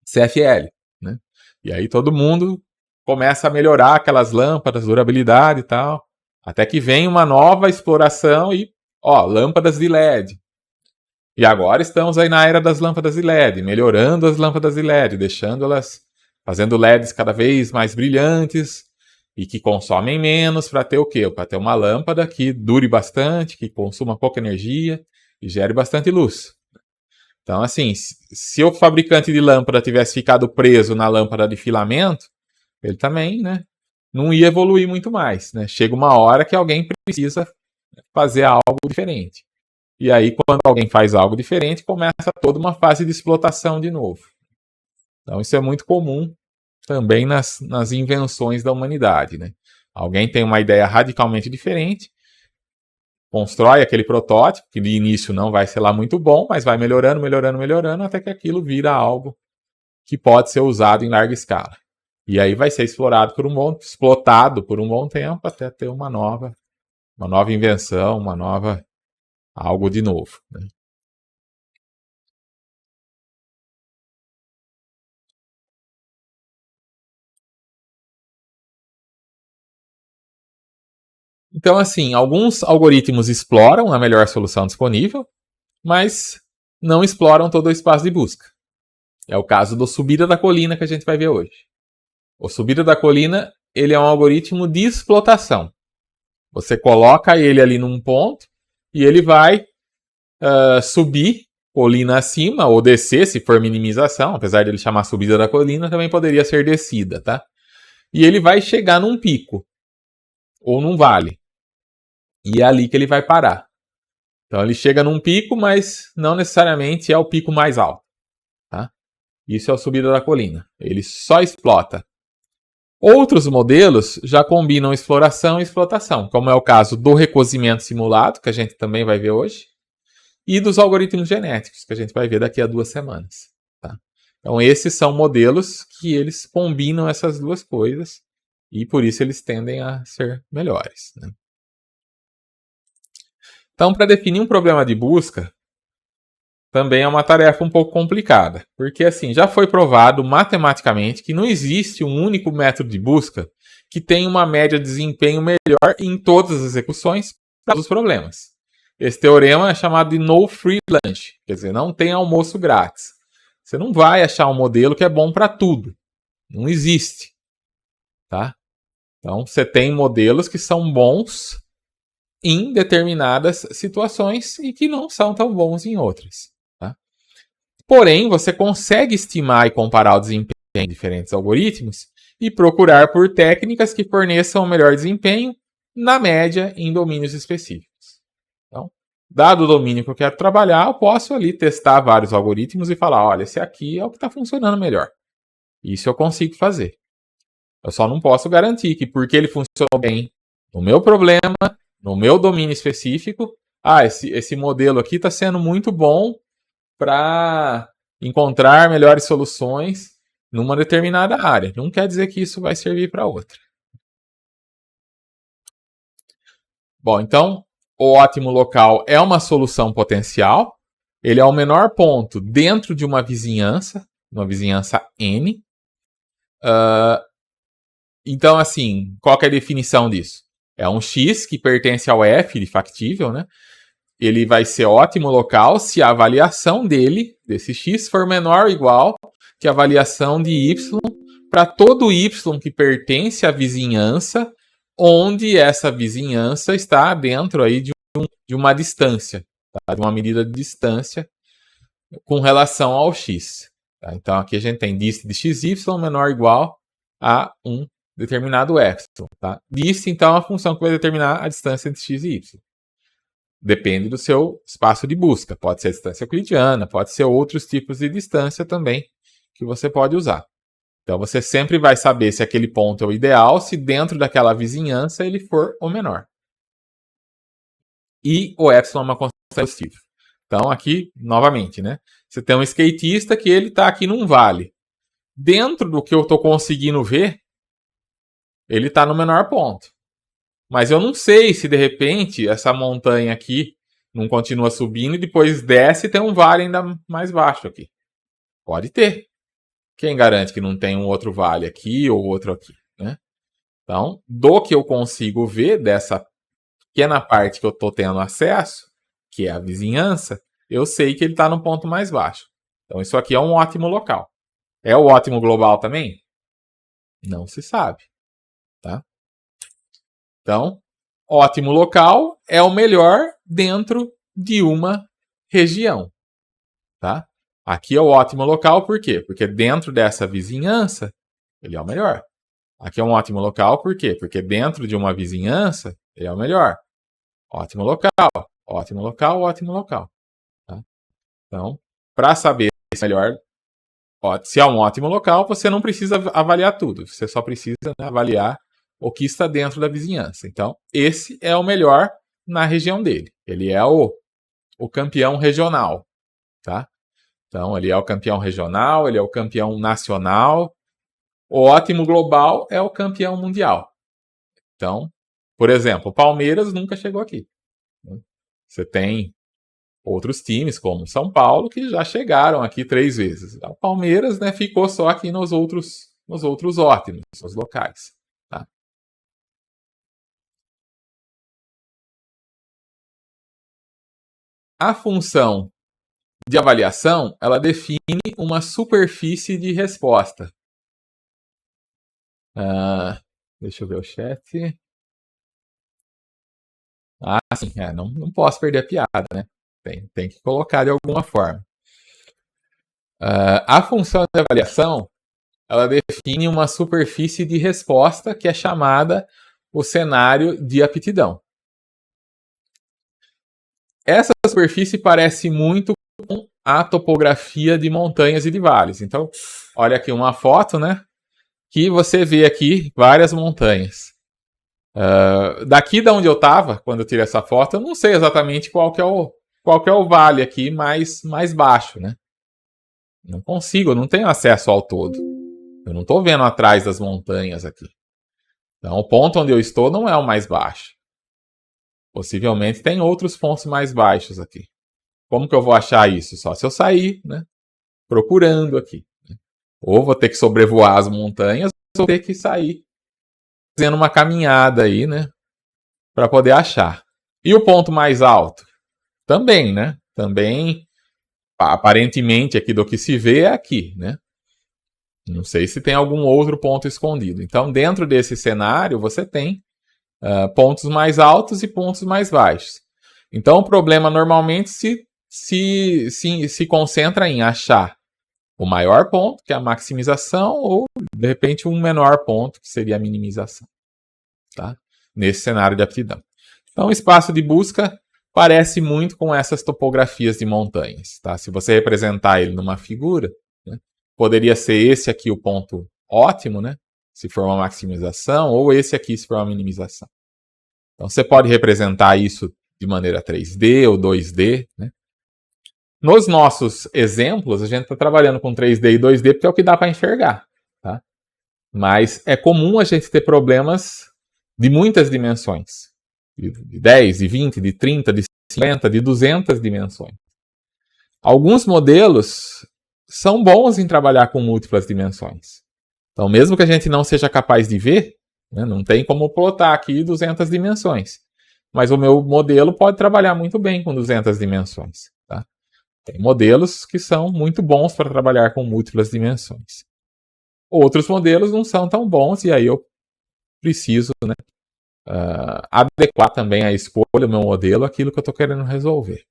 CFL, né? E aí todo mundo começa a melhorar aquelas lâmpadas, durabilidade e tal, até que vem uma nova exploração e, lâmpadas de LED. E agora estamos aí na era das lâmpadas de LED, melhorando as lâmpadas de LED, deixando-elas, fazendo LEDs cada vez mais brilhantes e que consomem menos para ter o quê? Para ter uma lâmpada que dure bastante, que consuma pouca energia e gere bastante luz. Então, assim, se o fabricante de lâmpada tivesse ficado preso na lâmpada de filamento, ele também, né, não ia evoluir muito mais, né? Chega uma hora que alguém precisa fazer algo diferente. E aí, quando alguém faz algo diferente, começa toda uma fase de explotação de novo. Então, isso é muito comum também nas invenções da humanidade, né? Alguém tem uma ideia radicalmente diferente, constrói aquele protótipo, que de início não vai ser lá muito bom, mas vai melhorando, melhorando, melhorando, até que aquilo vira algo que pode ser usado em larga escala. E aí vai ser explotado por um bom tempo, até ter uma nova invenção, algo de novo. Né? Então, assim, alguns algoritmos exploram a melhor solução disponível, mas não exploram todo o espaço de busca. É o caso do Subida da Colina que a gente vai ver hoje. O Subida da Colina, ele é um algoritmo de explotação. Você coloca ele ali num ponto e ele vai subir colina acima, ou descer, se for minimização, apesar dele chamar subida da colina, também poderia ser descida, tá? E ele vai chegar num pico, ou num vale. E é ali que ele vai parar. Então ele chega num pico, mas não necessariamente é o pico mais alto, tá? Isso é a subida da colina. Ele só explota. Outros modelos já combinam exploração e explotação, como é o caso do recozimento simulado, que a gente também vai ver hoje, e dos algoritmos genéticos, que a gente vai ver daqui a 2 semanas. Tá? Então esses são modelos que eles combinam essas duas coisas, e por isso eles tendem a ser melhores. Né? Então, para definir um problema de busca, também é uma tarefa um pouco complicada, porque assim, já foi provado matematicamente que não existe um único método de busca que tenha uma média de desempenho melhor em todas as execuções para os problemas. Esse teorema é chamado de no free lunch, quer dizer, não tem almoço grátis. Você não vai achar um modelo que é bom para tudo. Não existe. Tá? Então, você tem modelos que são bons em determinadas situações e que não são tão bons em outras. Porém, você consegue estimar e comparar o desempenho de diferentes algoritmos e procurar por técnicas que forneçam o melhor desempenho, na média, em domínios específicos. Então, dado o domínio que eu quero trabalhar, eu posso ali testar vários algoritmos e falar, olha, esse aqui é o que está funcionando melhor. Isso eu consigo fazer. Eu só não posso garantir que porque ele funcionou bem no meu problema, no meu domínio específico, esse modelo aqui está sendo muito bom para encontrar melhores soluções numa determinada área. Não quer dizer que isso vai servir para outra. Bom, então, o ótimo local é uma solução potencial. Ele é o menor ponto dentro de uma vizinhança N. Então, assim, qual que é a definição disso? É um X que pertence ao F de factível, né? Ele vai ser ótimo local se a avaliação desse X, for menor ou igual que a avaliação de Y para todo Y que pertence à vizinhança, onde essa vizinhança está dentro aí de uma distância, tá? De uma medida de distância com relação ao X. Tá? Então aqui a gente tem dist de XY menor ou igual a um determinado epsilon. Tá? Dist, então, é a função que vai determinar a distância entre X e Y. Depende do seu espaço de busca. Pode ser a distância euclidiana, pode ser outros tipos de distância também que você pode usar. Então você sempre vai saber se aquele ponto é o ideal, se dentro daquela vizinhança ele for o menor. E o epsilon é uma constante positiva. Então aqui, novamente, né? Você tem um skatista que ele está aqui num vale. Dentro do que eu estou conseguindo ver, ele está no menor ponto. Mas eu não sei se de repente essa montanha aqui não continua subindo e depois desce e tem um vale ainda mais baixo aqui. Pode ter. Quem garante que não tem um outro vale aqui ou outro aqui, né? Então, do que eu consigo ver dessa pequena parte que eu estou tendo acesso, que é a vizinhança, eu sei que ele está no ponto mais baixo. Então, isso aqui é um ótimo local. É o ótimo global também? Não se sabe. Tá? Então, ótimo local é o melhor dentro de uma região. Tá? Aqui é o ótimo local, por quê? Porque dentro dessa vizinhança, ele é o melhor. Aqui é um ótimo local, por quê? Porque dentro de uma vizinhança, ele é o melhor. Ótimo local, ótimo local, ótimo local. Tá? Então, para saber se é melhor, se é um ótimo local, você não precisa avaliar tudo. Você só precisa, né, avaliar o que está dentro da vizinhança. Então, esse é o melhor na região dele. Ele é o campeão regional. Tá? Então, ele é o campeão regional, ele é o campeão nacional. O ótimo global é o campeão mundial. Então, por exemplo, o Palmeiras nunca chegou aqui. Você tem outros times, como São Paulo, que já chegaram aqui 3 vezes. O Palmeiras, né, ficou só aqui nos outros ótimos, nos locais. Tá? A função de avaliação, ela define uma superfície de resposta. Deixa eu ver o chat. Sim, não posso perder a piada, né? Tem que colocar de alguma forma. A função de avaliação, ela define uma superfície de resposta que é chamada o cenário de aptidão. Essa superfície parece muito com a topografia de montanhas e de vales. Então, olha aqui uma foto, né? Que você vê aqui várias montanhas. Daqui da onde eu estava, quando eu tirei essa foto, eu não sei exatamente qual que é o vale aqui mais baixo, né? Não consigo, eu não tenho acesso ao todo. Eu não estou vendo atrás das montanhas aqui. Então, o ponto onde eu estou não é o mais baixo. Possivelmente tem outros pontos mais baixos aqui. Como que eu vou achar isso? Só se eu sair, né? Procurando aqui. Ou vou ter que sobrevoar as montanhas, ou vou ter que sair fazendo uma caminhada aí, né? Para poder achar. E o ponto mais alto? Também, né? Também, aparentemente, aqui do que se vê é aqui, né? Não sei se tem algum outro ponto escondido. Então, dentro desse cenário, você tem pontos mais altos e pontos mais baixos. Então, o problema normalmente se concentra em achar o maior ponto, que é a maximização, ou, de repente, um menor ponto, que seria a minimização. Tá? Nesse cenário de aptidão. Então, o espaço de busca parece muito com essas topografias de montanhas. Tá? Se você representar ele numa figura, né, poderia ser esse aqui o ponto ótimo, né, se for uma maximização, ou esse aqui se for uma minimização. Então, você pode representar isso de maneira 3D ou 2D. Né? Nos nossos exemplos, a gente está trabalhando com 3D e 2D porque é o que dá para enxergar. Tá? Mas é comum a gente ter problemas de muitas dimensões. De 10, de 20, de 30, de 50, de 200 dimensões. Alguns modelos são bons em trabalhar com múltiplas dimensões. Então, mesmo que a gente não seja capaz de ver, né, não tem como plotar aqui 200 dimensões. Mas o meu modelo pode trabalhar muito bem com 200 dimensões. Tá? Tem modelos que são muito bons para trabalhar com múltiplas dimensões. Outros modelos não são tão bons e aí eu preciso, né, adequar também a escolha do meu modelo àquilo que eu estou querendo resolver.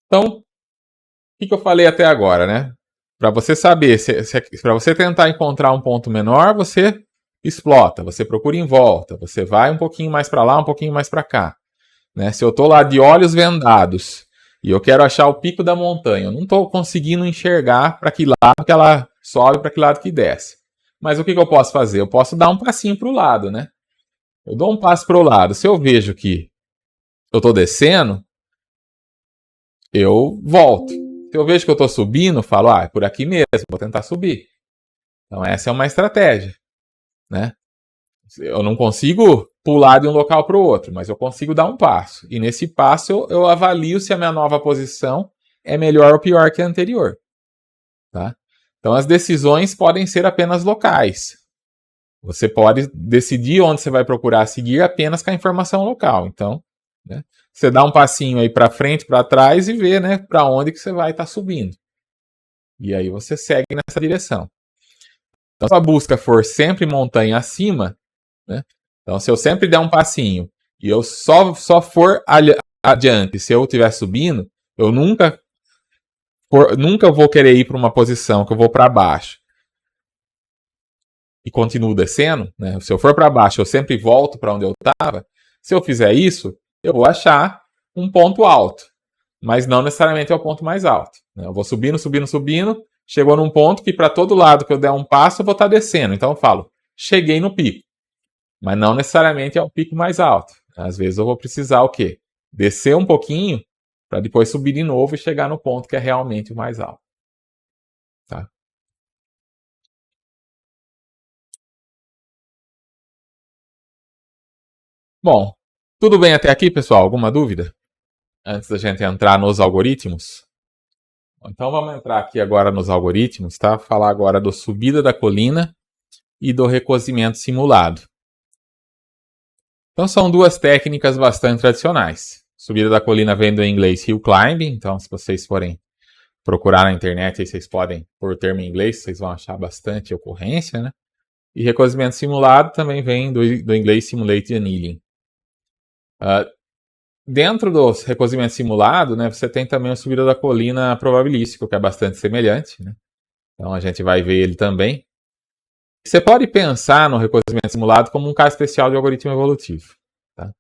Então, o que eu falei até agora, né? Para você saber, para você tentar encontrar um ponto menor, você explota, você procura em volta, você vai um pouquinho mais para lá, um pouquinho mais para cá. Né? Se eu estou lá de olhos vendados e eu quero achar o pico da montanha, eu não estou conseguindo enxergar para que lado que ela sobe, para que lado que desce. Mas o que eu posso fazer? Eu posso dar um passinho para o lado, né? Eu dou um passo para o lado. Se eu vejo que eu estou descendo, eu volto. Se eu vejo que eu estou subindo, eu falo, é por aqui mesmo, vou tentar subir. Então essa é uma estratégia, né? Eu não consigo pular de um local para o outro, mas eu consigo dar um passo. E nesse passo eu avalio se a minha nova posição é melhor ou pior que a anterior. Tá? Então as decisões podem ser apenas locais. Você pode decidir onde você vai procurar seguir apenas com a informação local. Então, né, você dá um passinho aí para frente, para trás e vê, né, para onde que você vai estar subindo. E aí você segue nessa direção. Então, se a busca for sempre montanha acima, né, então se eu sempre der um passinho e eu só for adiante se eu estiver subindo, eu nunca vou querer ir para uma posição que eu vou para baixo e continuo descendo, né? Se eu for para baixo, eu sempre volto para onde eu estava. Se eu fizer isso, eu vou achar um ponto alto, mas não necessariamente é o ponto mais alto. Né? Eu vou subindo, subindo, subindo, chegou num ponto que para todo lado que eu der um passo, eu vou estar descendo. Então eu falo, cheguei no pico, mas não necessariamente é o pico mais alto. Às vezes eu vou precisar o quê? Descer um pouquinho para depois subir de novo e chegar no ponto que é realmente o mais alto. Tá? Bom, tudo bem até aqui, pessoal? Alguma dúvida? Antes da gente entrar nos algoritmos? Então vamos entrar aqui agora nos algoritmos, tá? Falar agora do subida da colina e do recozimento simulado. Então são duas técnicas bastante tradicionais. Subida da colina vem do inglês hill climbing, então se vocês forem procurar na internet, aí vocês podem, por termo em inglês, vocês vão achar bastante ocorrência, né? E recozimento simulado também vem do inglês simulated annealing. dentro do recozimento simulado, né, você tem também a subida da colina probabilístico, que é bastante semelhante, né? Então a gente vai ver ele também. Você pode pensar no recozimento simulado como um caso especial de algoritmo evolutivo. Tá?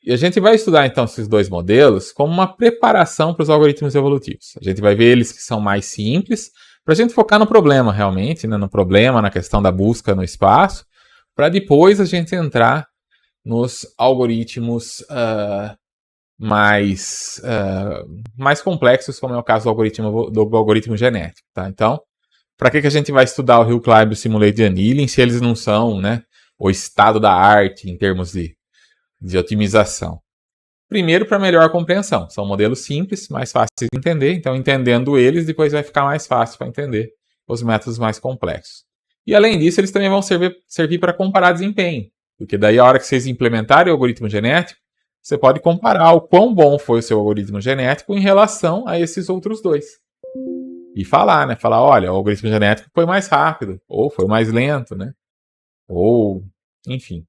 E a gente vai estudar então esses dois modelos como uma preparação para os algoritmos evolutivos. A gente vai ver eles que são mais simples, para a gente focar no problema realmente, né, no problema, na questão da busca no espaço, para depois a gente entrar nos algoritmos mais complexos, como é o caso do algoritmo genético. Tá? Então, para que a gente vai estudar o Hill-Climb e o Simulated Annealing se eles não são, né, o estado da arte em termos de otimização? Primeiro, para melhor compreensão. São modelos simples, mais fáceis de entender. Então, entendendo eles, depois vai ficar mais fácil para entender os métodos mais complexos. E, além disso, eles também vão servir para comparar desempenho. Porque daí, a hora que vocês implementarem o algoritmo genético, você pode comparar o quão bom foi o seu algoritmo genético em relação a esses outros dois. E falar, né? Falar, olha, o algoritmo genético foi mais rápido, ou foi mais lento, né? Ou, enfim.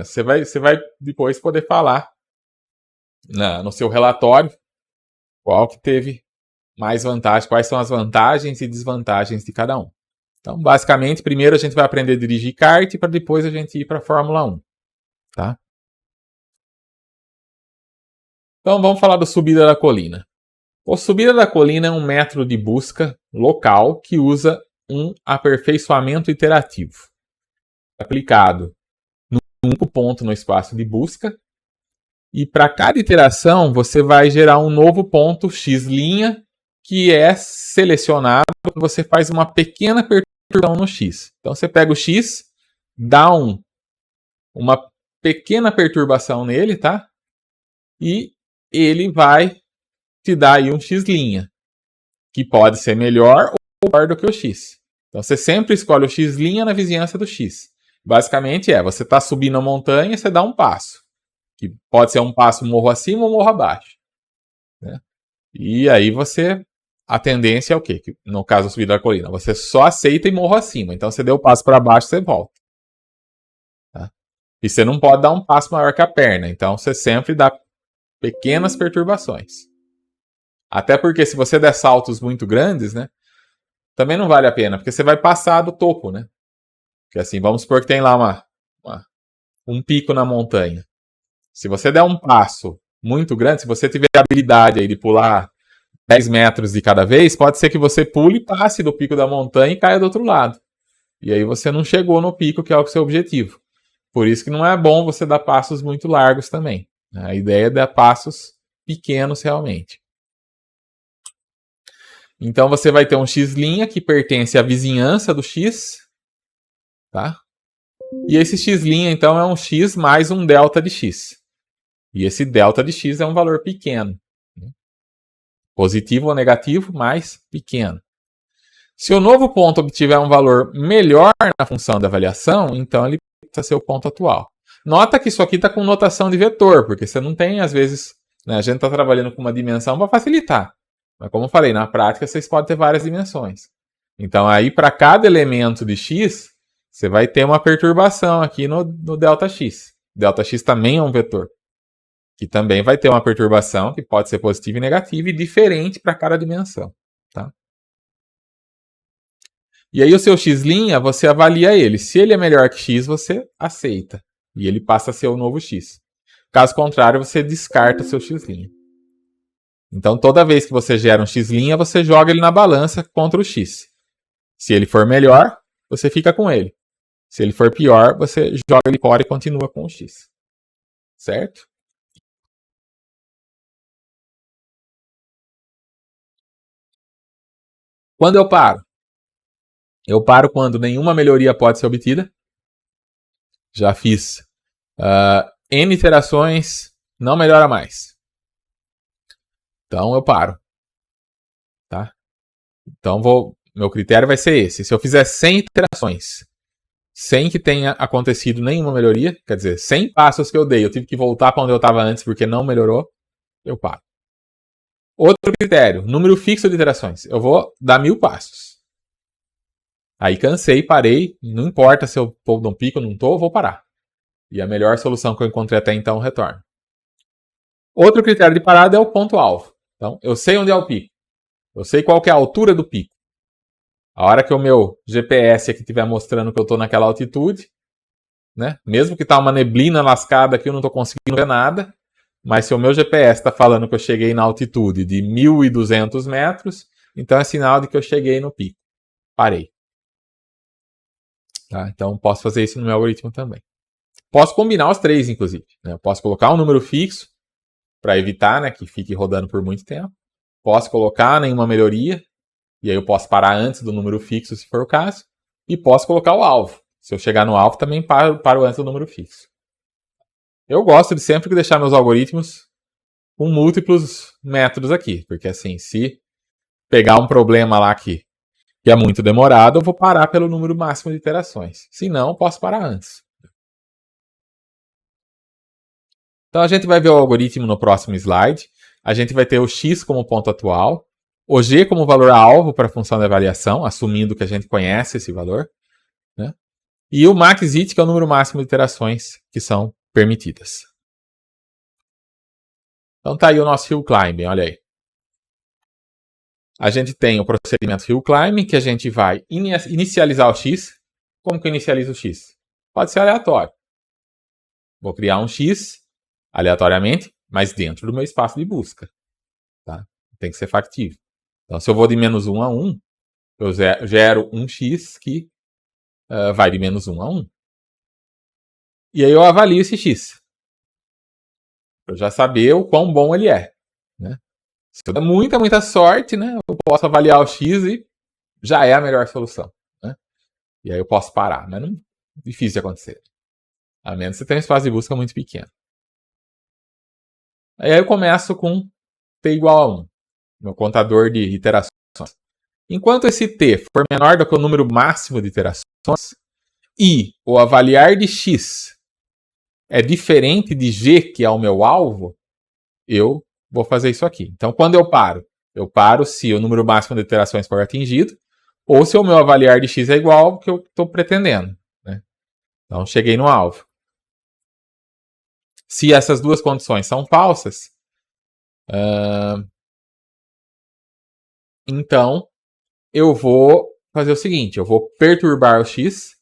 Você vai depois poder falar no seu relatório qual que teve mais vantagem, quais são as vantagens e desvantagens de cada um. Então, basicamente, primeiro a gente vai aprender a dirigir kart para depois a gente ir para a Fórmula 1. Tá? Então, vamos falar do subida da colina. O subida da colina é um método de busca local que usa um aperfeiçoamento iterativo aplicado num único ponto no espaço de busca. E para cada iteração, você vai gerar um novo ponto x', que é selecionado quando você faz uma pequena perturbação no x. Então, você pega o x, dá uma pequena perturbação nele, tá? E ele vai te dar aí um x', que pode ser melhor ou pior do que o x. Então, você sempre escolhe o x' na vizinhança do x. Basicamente você está subindo a montanha e você dá um passo. Que pode ser um passo morro acima ou morro abaixo. Né? E aí a tendência é o quê? No caso da subida da colina, você só aceita e morro acima. Então você deu o passo para baixo, você volta. Tá? E você não pode dar um passo maior que a perna. Então você sempre dá pequenas perturbações. Até porque se você der saltos muito grandes, né? Também não vale a pena, porque você vai passar do topo, né? Porque assim, vamos supor que tem lá um pico na montanha. Se você der um passo muito grande, se você tiver a habilidade aí de pular 10 metros de cada vez, pode ser que você pule, passe do pico da montanha e caia do outro lado. E aí você não chegou no pico, que é o seu objetivo. Por isso que não é bom você dar passos muito largos também. A ideia é dar passos pequenos realmente. Então você vai ter um x' que pertence à vizinhança do x. Tá? E esse x', então, é um x mais um delta de x. E esse delta de x é um valor pequeno. Positivo ou negativo, mas pequeno. Se o novo ponto obtiver um valor melhor na função da avaliação, então ele precisa ser o ponto atual. Nota que isso aqui está com notação de vetor, porque você não tem, às vezes, né, a gente está trabalhando com uma dimensão para facilitar. Mas como eu falei, na prática vocês podem ter várias dimensões. Então aí para cada elemento de x, você vai ter uma perturbação aqui no ΔX. ΔX também é um vetor, que também vai ter uma perturbação que pode ser positiva e negativa e diferente para cada dimensão. Tá? E aí o seu x', você avalia ele. Se ele é melhor que x, você aceita. E ele passa a ser o novo x. Caso contrário, você descarta o seu x'. Então, toda vez que você gera um x', você joga ele na balança contra o x. Se ele for melhor, você fica com ele. Se ele for pior, você joga ele fora e continua com o x. Certo? Quando eu paro? Eu paro quando nenhuma melhoria pode ser obtida. Já fiz N iterações, não melhora mais. Então eu paro. Tá? Então meu critério vai ser esse. Se eu fizer 100 iterações sem que tenha acontecido nenhuma melhoria, quer dizer, 100 passos que eu dei, eu tive que voltar para onde eu estava antes porque não melhorou, eu paro. Outro critério, número fixo de iterações. Eu vou dar 1000 passos. Aí cansei, parei, não importa se eu estou num pico ou não estou, eu vou parar. E a melhor solução que eu encontrei até então retorna. Outro critério de parada é o ponto-alvo. Então, eu sei onde é o pico. Eu sei qual que é a altura do pico. A hora que o meu GPS aqui estiver mostrando que eu estou naquela altitude, né? Mesmo que tá uma neblina lascada aqui, eu não estou conseguindo ver nada, mas se o meu GPS está falando que eu cheguei na altitude de 1.200 metros, então é sinal de que eu cheguei no pico. Parei. Tá? Então posso fazer isso no meu algoritmo também. Posso combinar os três, inclusive. Né? Eu posso colocar um número fixo para evitar, né, que fique rodando por muito tempo. Posso colocar nenhuma melhoria, e aí eu posso parar antes do número fixo, se for o caso. E posso colocar o alvo. Se eu chegar no alvo, também paro antes do número fixo. Eu gosto de sempre deixar meus algoritmos com múltiplos métodos aqui, porque assim, se pegar um problema lá que é muito demorado, eu vou parar pelo número máximo de iterações. Se não, eu posso parar antes. Então a gente vai ver o algoritmo no próximo slide. A gente vai ter o x como ponto atual, o g como valor-alvo para a função de avaliação, assumindo que a gente conhece esse valor, né? E o max_it, que é o número máximo de iterações que são permitidas. Então tá aí o nosso hill climbing, olha aí. A gente tem o procedimento hill climbing, que a gente vai inicializar o x. Como que eu inicializo o x? Pode ser aleatório. Vou criar um x aleatoriamente, mas dentro do meu espaço de busca. Tá? Tem que ser factível. Então, se eu vou de -1 a 1, eu gero um x que vai de -1 a 1. E aí eu avalio esse x. Para eu já saber o quão bom ele é. Né? Se eu der muita sorte, né, eu posso avaliar o x e já é a melhor solução. Né? E aí eu posso parar, mas não é difícil de acontecer. A menos que você tenha um espaço de busca muito pequeno. Aí eu começo com t igual a 1, meu contador de iterações. Enquanto esse t for menor do que o número máximo de iterações e o avaliar de x é diferente de g, que é o meu alvo, eu vou fazer isso aqui. Então, quando eu paro se o número máximo de iterações for atingido ou se o meu avaliar de x é igual ao que eu estou pretendendo. Né? Então, cheguei no alvo. Se essas duas condições são falsas, então eu vou fazer o seguinte, eu vou perturbar o x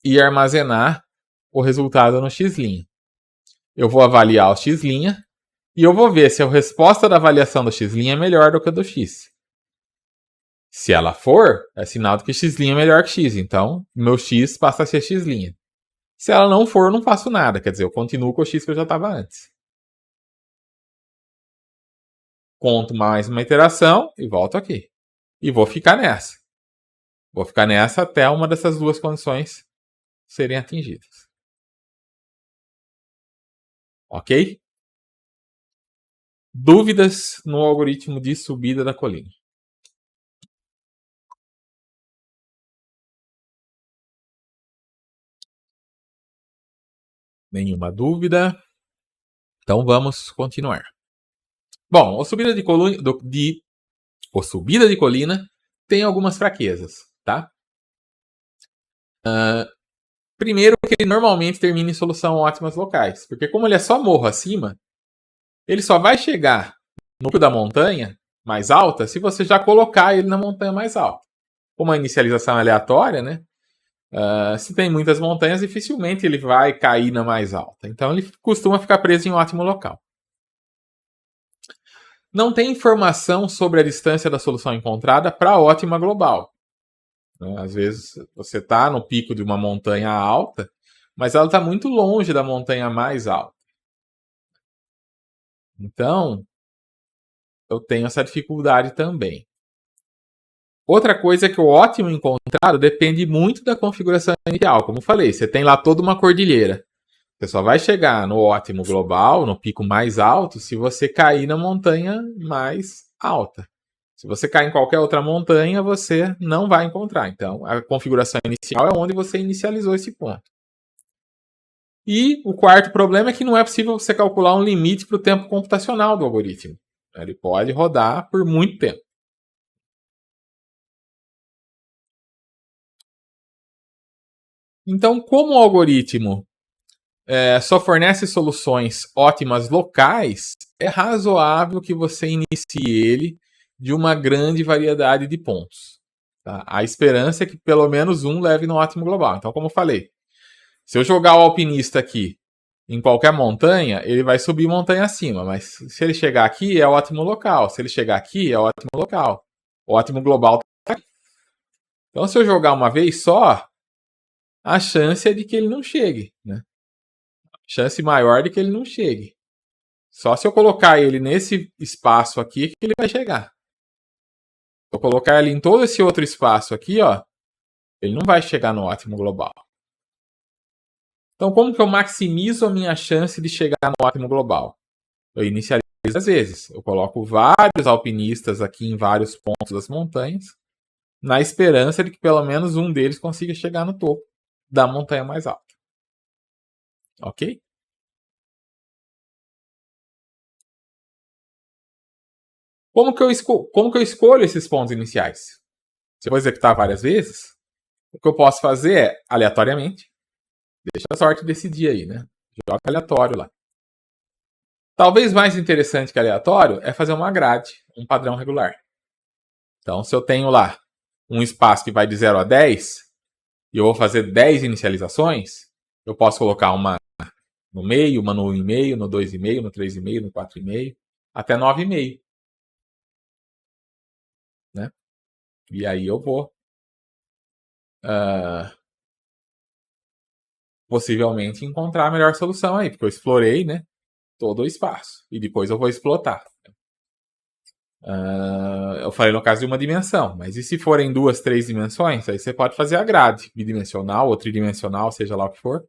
e armazenar o resultado no x'. Eu vou avaliar o x' e eu vou ver se a resposta da avaliação do x' é melhor do que a do x. Se ela for, é sinal de que x' é melhor que x, então meu x passa a ser x'. Se ela não for, eu não faço nada, quer dizer, eu continuo com o x que eu já estava antes. Conto mais uma iteração e volto aqui. E vou ficar nessa. Vou ficar nessa até uma dessas duas condições serem atingidas. Ok? Dúvidas no algoritmo de subida da colina? Nenhuma dúvida. Então vamos continuar. Bom, a subida de colina tem algumas fraquezas, tá? Primeiro que ele normalmente termina em solução ótimas locais, porque como ele é só morro acima, ele só vai chegar no pico da montanha mais alta se você já colocar ele na montanha mais alta. Como a inicialização é aleatória, né? Se tem muitas montanhas, dificilmente ele vai cair na mais alta. Então ele costuma ficar preso em um ótimo local. Não tem informação sobre a distância da solução encontrada para a ótima global. Às vezes você está no pico de uma montanha alta, mas ela está muito longe da montanha mais alta. Então, eu tenho essa dificuldade também. Outra coisa é que o ótimo encontrado depende muito da configuração inicial. Como eu falei, você tem lá toda uma cordilheira. Você só vai chegar no ótimo global, no pico mais alto, se você cair na montanha mais alta. Se você cair em qualquer outra montanha, você não vai encontrar. Então, a configuração inicial é onde você inicializou esse ponto. E o quarto problema é que não é possível você calcular um limite para o tempo computacional do algoritmo. Ele pode rodar por muito tempo. Então, como o algoritmo só fornece soluções ótimas locais, é razoável que você inicie ele de uma grande variedade de pontos. Tá? A esperança é que pelo menos um leve no ótimo global. Então, como eu falei, se eu jogar o alpinista aqui em qualquer montanha, ele vai subir montanha acima, mas se ele chegar aqui, é ótimo local. Se ele chegar aqui, é ótimo local. O ótimo global tá aqui. Então, se eu jogar uma vez só, a chance é de que ele não chegue, né? Chance maior de que ele não chegue. Só se eu colocar ele nesse espaço aqui que ele vai chegar. Se eu colocar ele em todo esse outro espaço aqui, ó, ele não vai chegar no ótimo global. Então, como que eu maximizo a minha chance de chegar no ótimo global? Eu inicializo às vezes. Eu coloco vários alpinistas aqui em vários pontos das montanhas, na esperança de que pelo menos um deles consiga chegar no topo da montanha mais alta. Ok? Como que eu escolho esses pontos iniciais? Se eu vou executar várias vezes, o que eu posso fazer é, aleatoriamente, deixa a sorte decidir aí, né? Joga aleatório lá. Talvez mais interessante que aleatório é fazer uma grade, um padrão regular. Então, se eu tenho lá um espaço que vai de 0 a 10, e eu vou fazer 10 inicializações, eu posso colocar uma no meio, uma no 1,5, no 2,5, no 3,5, no 4,5, até 9,5. Né? E aí eu vou possivelmente encontrar a melhor solução aí, porque eu explorei, né, todo o espaço. E depois eu vou explotar. Eu falei no caso de uma dimensão, mas e se forem 2, 3 dimensões? Aí você pode fazer a grade bidimensional ou tridimensional, seja lá o que for,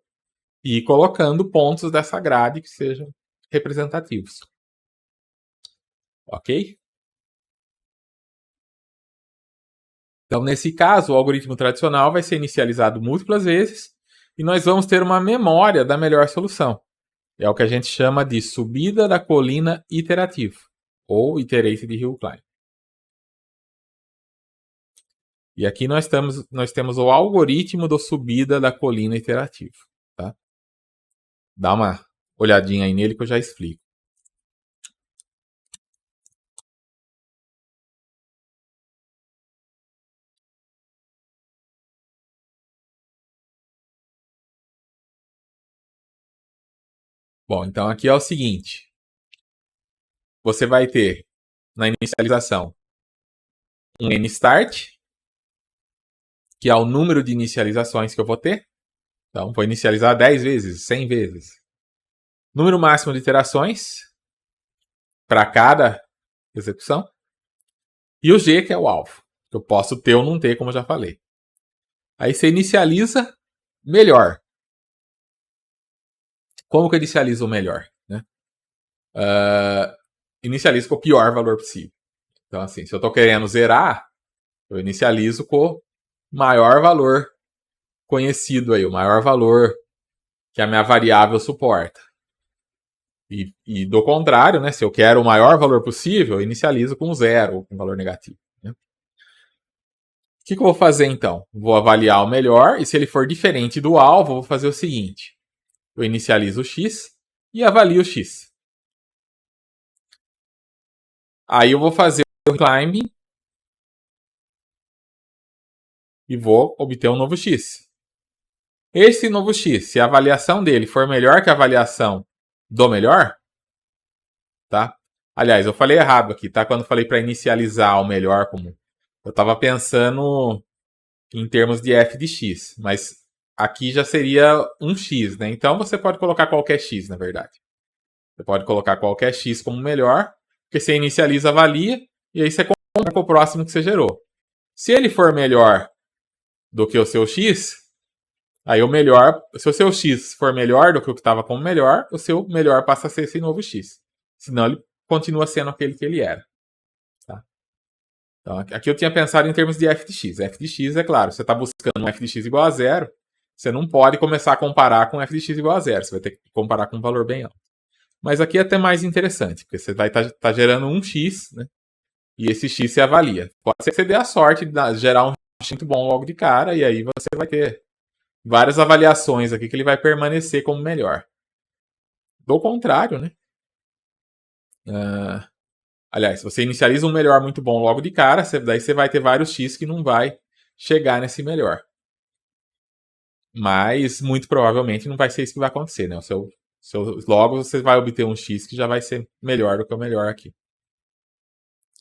e ir colocando pontos dessa grade que sejam representativos. Ok? Então, nesse caso, o algoritmo tradicional vai ser inicializado múltiplas vezes e nós vamos ter uma memória da melhor solução. É o que a gente chama de subida da colina iterativa, ou Iterated Hill Climb. E aqui nós temos o algoritmo da subida da colina iterativa. Tá? Dá uma olhadinha aí nele que eu já explico. Bom, então aqui é o seguinte. Você vai ter, na inicialização, um nstart, que é o número de inicializações que eu vou ter. Então, vou inicializar 10 vezes, 100 vezes. Número máximo de iterações para cada execução. E o G, que é o alvo. Que eu posso ter ou não ter, como eu já falei. Aí você inicializa melhor. Como que eu inicializo o melhor? Né? Inicializo com o pior valor possível. Então, assim, se eu estou querendo zerar, eu inicializo com o maior valor conhecido aí, o maior valor que a minha variável suporta. E do contrário, né, se eu quero o maior valor possível, eu inicializo com 0, ou com valor negativo. Né? O que eu vou fazer então? Vou avaliar o melhor, e se ele for diferente do alvo, eu vou fazer o seguinte. Eu inicializo o x e avalio o x. Aí eu vou fazer o climbing e vou obter um novo x. Esse novo x, se a avaliação dele for melhor que a avaliação do melhor, tá? Aliás, eu falei errado aqui, tá? Quando eu falei para inicializar o melhor, como eu estava pensando em termos de f de x, mas aqui já seria um x, né? Então você pode colocar qualquer x, na verdade. Você pode colocar qualquer x como melhor, porque você inicializa, avalia, e aí você compara com o próximo que você gerou. Se ele for melhor do que o seu x, aí o melhor, se o seu x for melhor do que o que estava como melhor, o seu melhor passa a ser esse novo x. Senão ele continua sendo aquele que ele era. Tá? Então, aqui eu tinha pensado em termos de f de x. F de x, é claro, você está buscando um f de x igual a 0, você não pode começar a comparar com f de x igual a 0. Você vai ter que comparar com um valor bem alto. Mas aqui é até mais interessante, porque você vai estar gerando um x, né? E esse x se avalia. Pode ser que você dê a sorte de gerar um x muito bom logo de cara, e aí você vai ter várias avaliações aqui que ele vai permanecer como melhor. Do contrário, né? Aliás, se você inicializa um melhor muito bom logo de cara, daí você vai ter vários X que não vai chegar nesse melhor. Mas, muito provavelmente, não vai ser isso que vai acontecer, né? Logo você vai obter um X que já vai ser melhor do que o melhor aqui.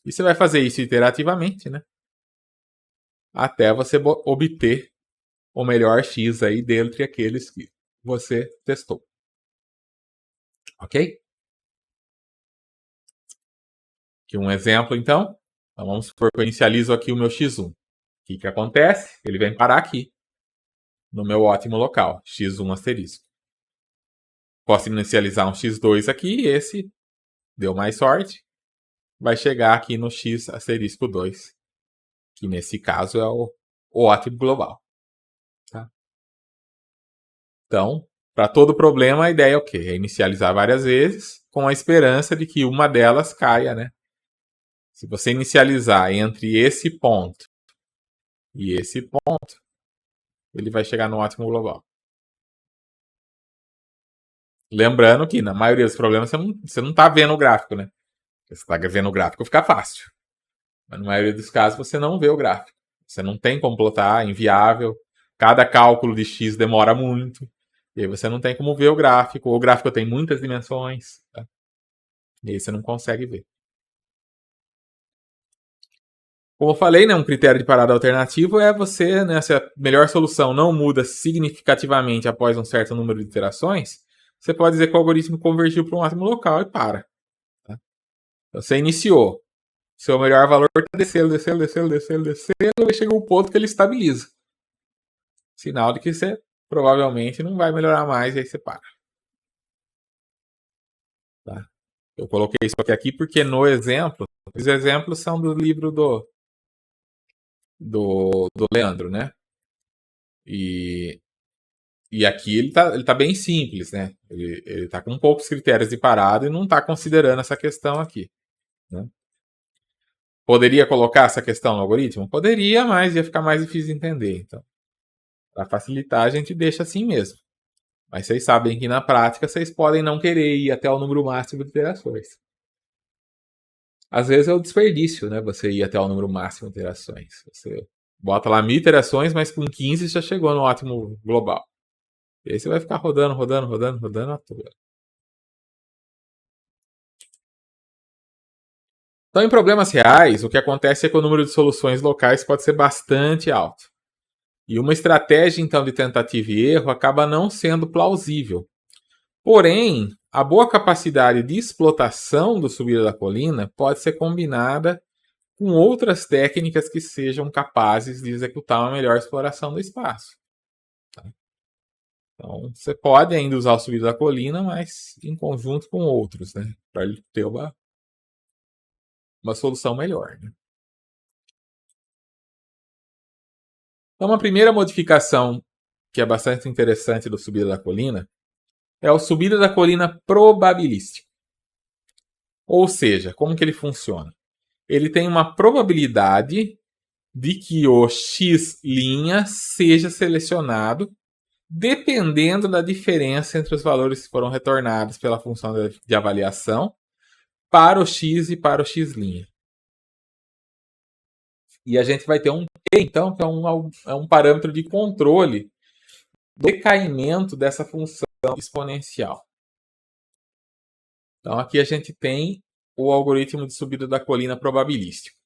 E você vai fazer isso iterativamente, né? Até você obter o melhor X aí dentre aqueles que você testou. Ok? Aqui um exemplo, então. Então vamos supor que eu inicializo aqui o meu X1. O que acontece? Ele vem parar aqui, no meu ótimo local, X1 asterisco. Posso inicializar um X2 aqui, e esse deu mais sorte, vai chegar aqui no X asterisco 2, que nesse caso é o ótimo global. Tá? Então, para todo problema, a ideia é o quê? É inicializar várias vezes, com a esperança de que uma delas caia, né? Se você inicializar entre esse ponto e esse ponto, ele vai chegar no ótimo global. Lembrando que na maioria dos problemas você não está vendo o gráfico, né? Se você está vendo o gráfico, fica fácil. Mas na maioria dos casos você não vê o gráfico. Você não tem como plotar, é inviável. Cada cálculo de x demora muito. E aí você não tem como ver o gráfico. O gráfico tem muitas dimensões. Tá? E aí você não consegue ver. Como eu falei, né, um critério de parada alternativo é você, né, se a melhor solução não muda significativamente após um certo número de iterações, você pode dizer que o algoritmo convergiu para um ótimo local e para. Tá? Você iniciou. Seu melhor valor está descendo, e chegou um ponto que ele estabiliza. Sinal de que você provavelmente não vai melhorar mais e aí você para. Tá? Eu coloquei isso aqui porque no exemplo, os exemplos são do livro do Leandro, né? E aqui ele tá bem simples, né? Ele tá com poucos critérios de parada e não está considerando essa questão aqui. Né? Poderia colocar essa questão no algoritmo? Poderia, mas ia ficar mais difícil de entender. Então, para facilitar, a gente deixa assim mesmo. Mas vocês sabem que na prática vocês podem não querer ir até o número máximo de iterações. Às vezes é o desperdício, né? Você ir até o número máximo de iterações. Você bota lá 1000 iterações, mas com 15 já chegou no ótimo global. E aí você vai ficar rodando à toa. Então, em problemas reais, o que acontece é que o número de soluções locais pode ser bastante alto. E uma estratégia, então, de tentativa e erro acaba não sendo plausível. Porém, a boa capacidade de explotação do subida da colina pode ser combinada com outras técnicas que sejam capazes de executar uma melhor exploração do espaço. Tá? Então, você pode ainda usar o subida da colina, mas em conjunto com outros, né? Para ele ter uma solução melhor. Né? Então, uma primeira modificação que é bastante interessante do subida da colina é o subida da colina probabilístico. Ou seja, como que ele funciona? Ele tem uma probabilidade de que o x' seja selecionado dependendo da diferença entre os valores que foram retornados pela função de avaliação para o x e para o x'. E a gente vai ter um t, então, que é um parâmetro de controle do decaimento dessa função exponencial. Então, aqui a gente tem o algoritmo de subida da colina probabilístico.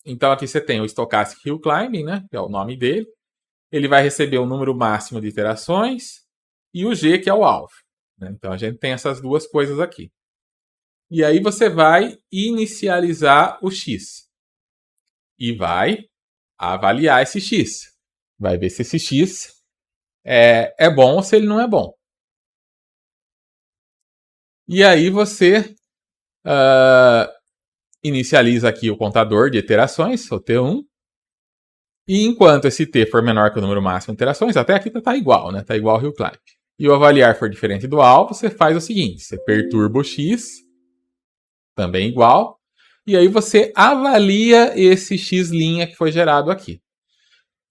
Então, aqui você tem o Stochastic Hill Climbing, né, que é o nome dele. Ele vai receber o número máximo de iterações e o G, que é o alvo. Né? Então, a gente tem essas duas coisas aqui. E aí você vai inicializar o X. E vai avaliar esse X. Vai ver se esse X é bom ou se ele não é bom. E aí você inicializa aqui o contador de iterações, o T1. E enquanto esse T for menor que o número máximo de iterações, até aqui está igual, né? Está igual ao Hill Climb. E o avaliar for diferente do alvo, você faz o seguinte: você perturba o X, também igual, e aí você avalia esse X' que foi gerado aqui.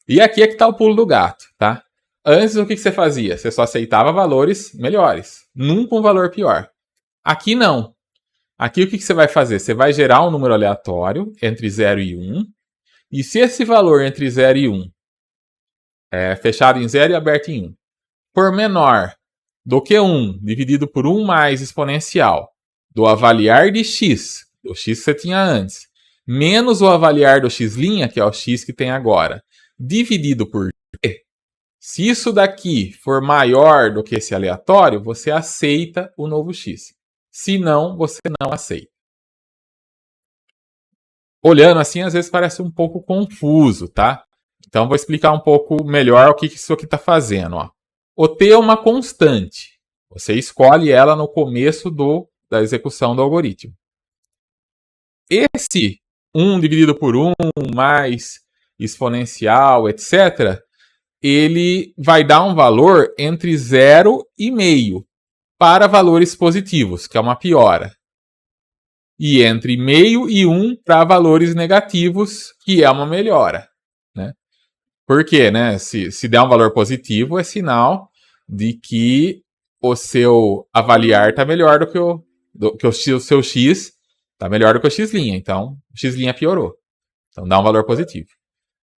E aqui é que está o pulo do gato, tá? Antes, o que você fazia? Você só aceitava valores melhores, nunca um valor pior. Aqui não. Aqui o que você vai fazer? Você vai gerar um número aleatório entre 0 e 1. E se esse valor entre 0 e 1 é fechado em 0 e aberto em 1 for menor do que 1 dividido por 1 mais exponencial do avaliar de x, o x que você tinha antes, menos o avaliar do x', que é o x que tem agora, dividido por t, se isso daqui for maior do que esse aleatório, você aceita o novo x. Se não, você não aceita. Olhando assim, às vezes parece um pouco confuso, tá? Então, vou explicar um pouco melhor o que isso aqui está fazendo. Ó. O t é uma constante. Você escolhe ela no começo da execução do algoritmo. Esse 1 dividido por 1 mais exponencial, etc., ele vai dar um valor entre 0 e meio para valores positivos, que é uma piora. E entre meio e 1 para valores negativos, que é uma melhora. Né? Por quê? Né? Se der um valor positivo, é sinal de que o seu avaliar está melhor do que o seu x, está melhor do que o x'. Então, o x' piorou. Então, dá um valor positivo.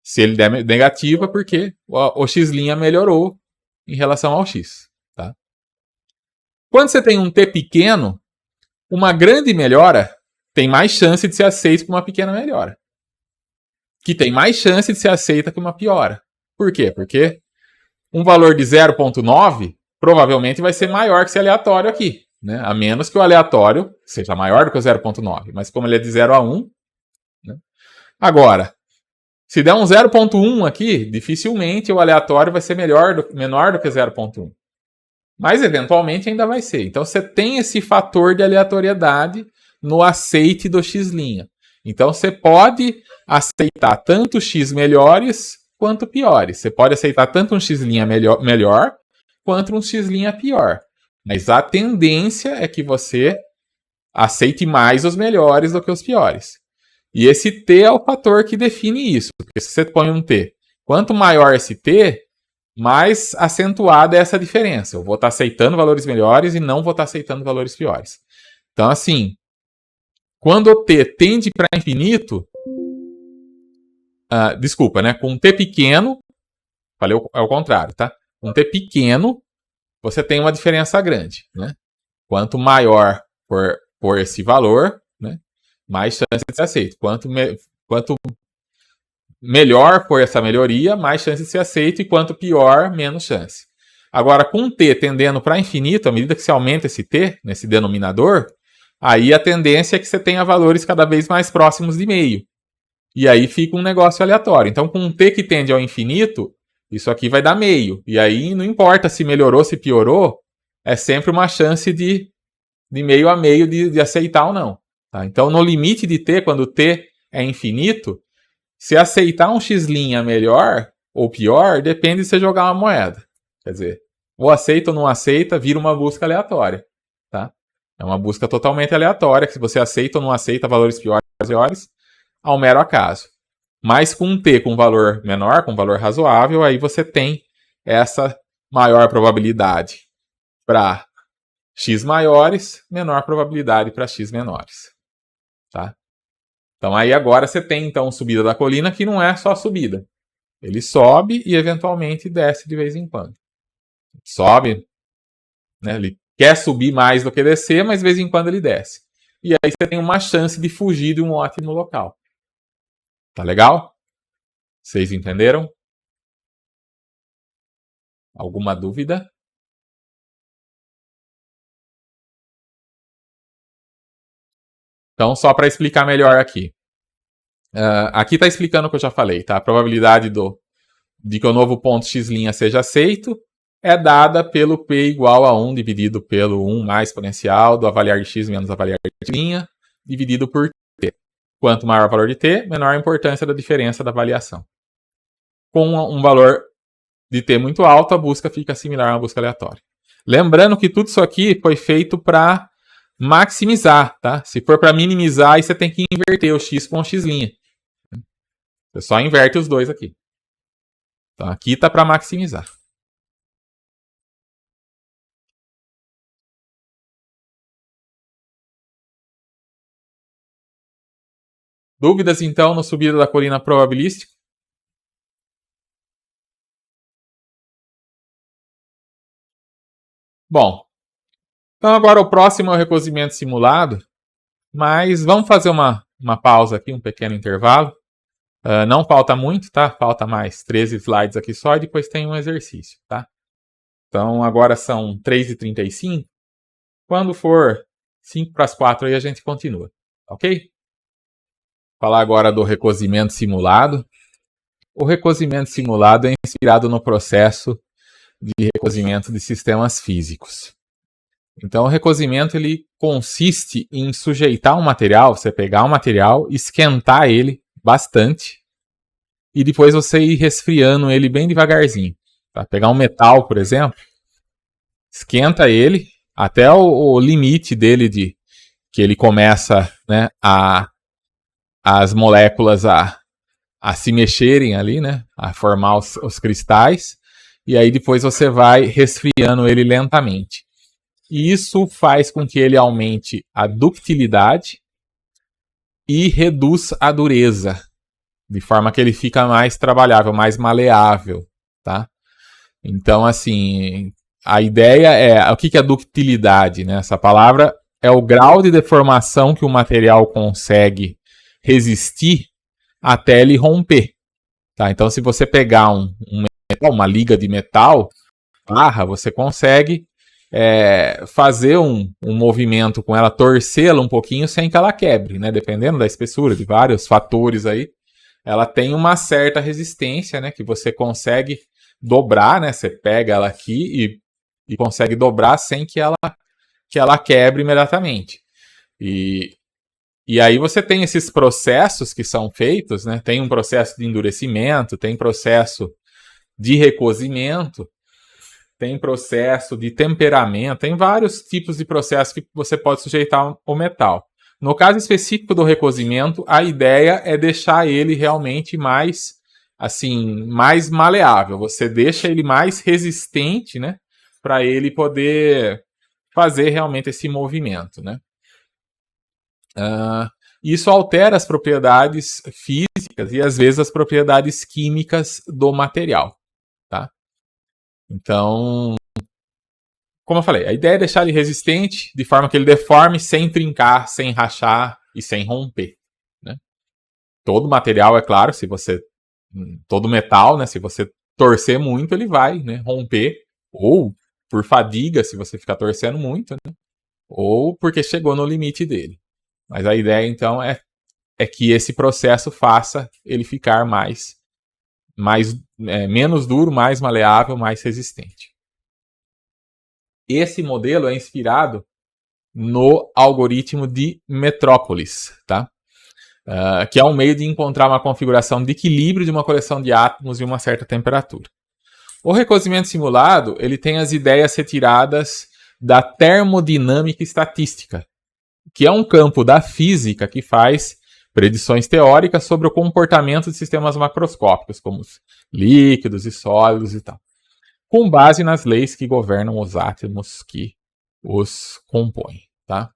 Se ele der negativo, é porque o x' melhorou em relação ao x. Tá? Quando você tem um t pequeno, uma grande melhora tem mais chance de ser aceita que uma pequena melhora. Que tem mais chance de ser aceita que uma piora. Por quê? Porque um valor de 0,9 provavelmente vai ser maior que esse aleatório aqui. Né? A menos que o aleatório seja maior do que o 0,9. Mas como ele é de 0 a 1... Né? Agora, se der um 0,1 aqui, dificilmente o aleatório vai ser menor do que 0,1. Mas, eventualmente, ainda vai ser. Então, você tem esse fator de aleatoriedade no aceite do x'. Então, você pode aceitar tanto x melhores quanto piores. Você pode aceitar tanto um x' melhor quanto um x' pior. Mas a tendência é que você aceite mais os melhores do que os piores. E esse t é o fator que define isso. Porque se você põe um t, quanto maior esse t, mais acentuada é essa diferença. Eu vou estar aceitando valores melhores e não vou estar aceitando valores piores. Então, assim, quando o t tende para infinito, desculpa, né? Com um t pequeno, falei ao contrário, tá? Com um t pequeno, você tem uma diferença grande, né? Quanto maior for esse valor, né? Mais chance de ser aceito. Quanto melhor for essa melhoria, mais chance de ser aceito, e quanto pior, menos chance. Agora, com t tendendo para infinito, à medida que você aumenta esse t, nesse denominador, aí a tendência é que você tenha valores cada vez mais próximos de meio. E aí fica um negócio aleatório. Então, com um t que tende ao infinito, isso aqui vai dar meio. E aí não importa se melhorou, se piorou, é sempre uma chance de meio a meio de aceitar ou não. Tá? Então, no limite de t, quando t é infinito, se aceitar um x' melhor ou pior, depende de você jogar uma moeda. Quer dizer, ou aceita ou não aceita, vira uma busca aleatória. Tá? É uma busca totalmente aleatória, que se você aceita ou não aceita valores piores, ao mero acaso. Mas com um t com valor menor, com valor razoável, aí você tem essa maior probabilidade para x maiores, menor probabilidade para x menores. Tá? Então aí agora você tem então subida da colina, que não é só subida. Ele sobe e eventualmente desce de vez em quando. Sobe, né? Ele quer subir mais do que descer, mas de vez em quando ele desce. E aí você tem uma chance de fugir de um ótimo local. Tá legal? Vocês entenderam? Alguma dúvida? Então, só para explicar melhor aqui. Aqui está explicando o que eu já falei, tá? A probabilidade de que o novo ponto x' seja aceito é dada pelo p igual a 1 dividido pelo 1 mais exponencial do avaliar de x menos avaliar de x', dividido por t. Quanto maior o valor de t, menor a importância da diferença da avaliação. Com um valor de t muito alto, a busca fica similar a uma busca aleatória. Lembrando que tudo isso aqui foi feito para maximizar, tá? Se for para minimizar, aí você tem que inverter o x com o x'. Você só inverte os dois aqui. Então aqui está para maximizar. Dúvidas, então, no subida da colina probabilística? Bom, então agora o próximo é o recozimento simulado, mas vamos fazer uma pausa aqui, um pequeno intervalo. Não falta muito, tá? Falta mais 13 slides aqui só e depois tem um exercício, tá? Então agora são 3h35. Quando for 5 para as 4 aí a gente continua, ok? Falar agora do recozimento simulado. O recozimento simulado é inspirado no processo de recozimento de sistemas físicos. Então, o recozimento ele consiste em sujeitar um material, você pegar um material, esquentar ele bastante e depois você ir resfriando ele bem devagarzinho. Tá? Pegar um metal, por exemplo, esquenta ele até o limite dele de que ele começa, né, as moléculas a se mexerem ali, né, a formar os cristais, e aí depois você vai resfriando ele lentamente. E isso faz com que ele aumente a ductilidade e reduz a dureza, de forma que ele fica mais trabalhável, mais maleável, tá? Então, assim, a ideia é... O que é ductilidade, né? Essa palavra é o grau de deformação que o material consegue resistir até ele romper, tá? Então, se você pegar uma liga de metal, você consegue fazer um movimento com ela, torcê-la um pouquinho sem que ela quebre, né? Dependendo da espessura, de vários fatores aí, ela tem uma certa resistência, né? Que você consegue dobrar, né? Você pega ela aqui e consegue dobrar sem que ela quebre imediatamente. E aí você tem esses processos que são feitos, né? Tem um processo de endurecimento, tem processo de recozimento, tem processo de temperamento, tem vários tipos de processos que você pode sujeitar o metal. No caso específico do recozimento, a ideia é deixar ele realmente mais, assim, mais maleável. Você deixa ele mais resistente, né, para ele poder fazer realmente esse movimento, né? Isso altera as propriedades físicas e às vezes as propriedades químicas do material, tá? Então, como eu falei, a ideia é deixar ele resistente de forma que ele deforme sem trincar, sem rachar e sem romper, né? Todo material, é claro, todo metal, né, se você torcer muito, ele vai, né, romper, ou por fadiga, se você ficar torcendo muito, né, ou porque chegou no limite dele. Mas a ideia, então, é que esse processo faça ele ficar menos duro, mais maleável, mais resistente. Esse modelo é inspirado no algoritmo de Metrópolis, tá? Que é um meio de encontrar uma configuração de equilíbrio de uma coleção de átomos em uma certa temperatura. O recozimento simulado ele tem as ideias retiradas da termodinâmica estatística, que é um campo da física que faz predições teóricas sobre o comportamento de sistemas macroscópicos, como os líquidos e sólidos e tal, com base nas leis que governam os átomos que os compõem, tá?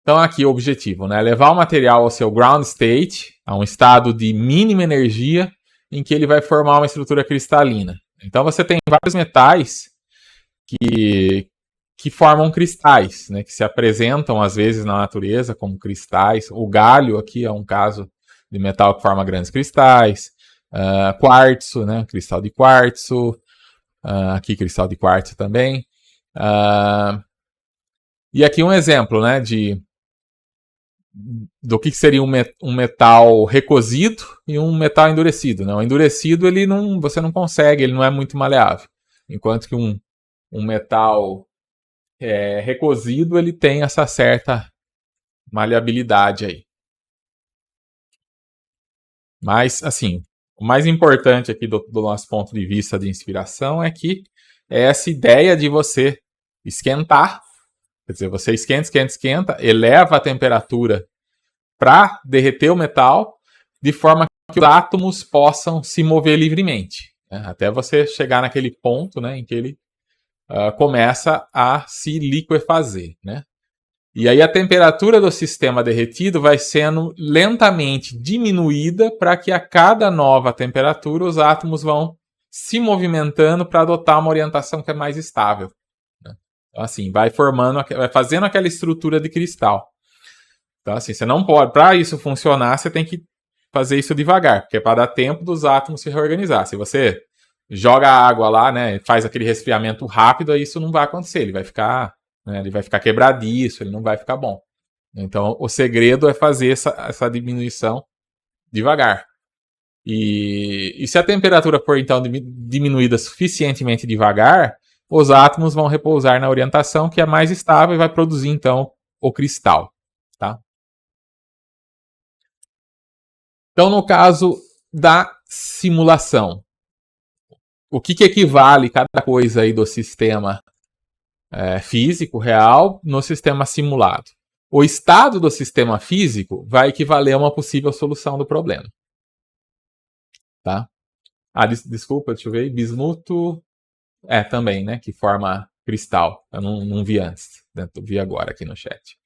Então aqui o objetivo, né? Levar o material ao seu ground state, a um estado de mínima energia, em que ele vai formar uma estrutura cristalina. Então você tem vários metais que formam cristais, né? Que se apresentam às vezes na natureza como cristais. O galho aqui é um caso de metal que forma grandes cristais. Quartzo, né? Cristal de quartzo. Aqui cristal de quartzo também. E aqui um exemplo, né? Do que seria um metal recozido e um metal endurecido, né? O endurecido você não consegue, ele não é muito maleável, enquanto que um metal recozido ele tem essa certa maleabilidade aí. Mas assim, o mais importante aqui do nosso ponto de vista de inspiração é que é essa ideia de você esquentar, quer dizer, você esquenta, eleva a temperatura para derreter o metal, de forma que os átomos possam se mover livremente, né? Até você chegar naquele ponto, né, em que ele começa a se liquefazer, né? E aí a temperatura do sistema derretido vai sendo lentamente diminuída para que a cada nova temperatura os átomos vão se movimentando para adotar uma orientação que é mais estável, né? Então, assim, vai fazendo aquela estrutura de cristal. Então, assim, você não pode, para isso funcionar, você tem que fazer isso devagar, porque é para dar tempo dos átomos se reorganizar. Se você joga a água lá, né, faz aquele resfriamento rápido, aí isso não vai acontecer, ele vai ficar quebradiço, ele não vai ficar bom. Então, o segredo é fazer essa diminuição devagar. E se a temperatura for, então, diminuída suficientemente devagar, os átomos vão repousar na orientação que é mais estável e vai produzir, então, o cristal, tá? Então, no caso da simulação, o que equivale cada coisa aí do sistema físico real no sistema simulado? O estado do sistema físico vai equivaler a uma possível solução do problema. Tá? Desculpa, deixa eu ver. Bismuto também, né? Que forma cristal. Eu não vi antes. Eu vi agora aqui no chat.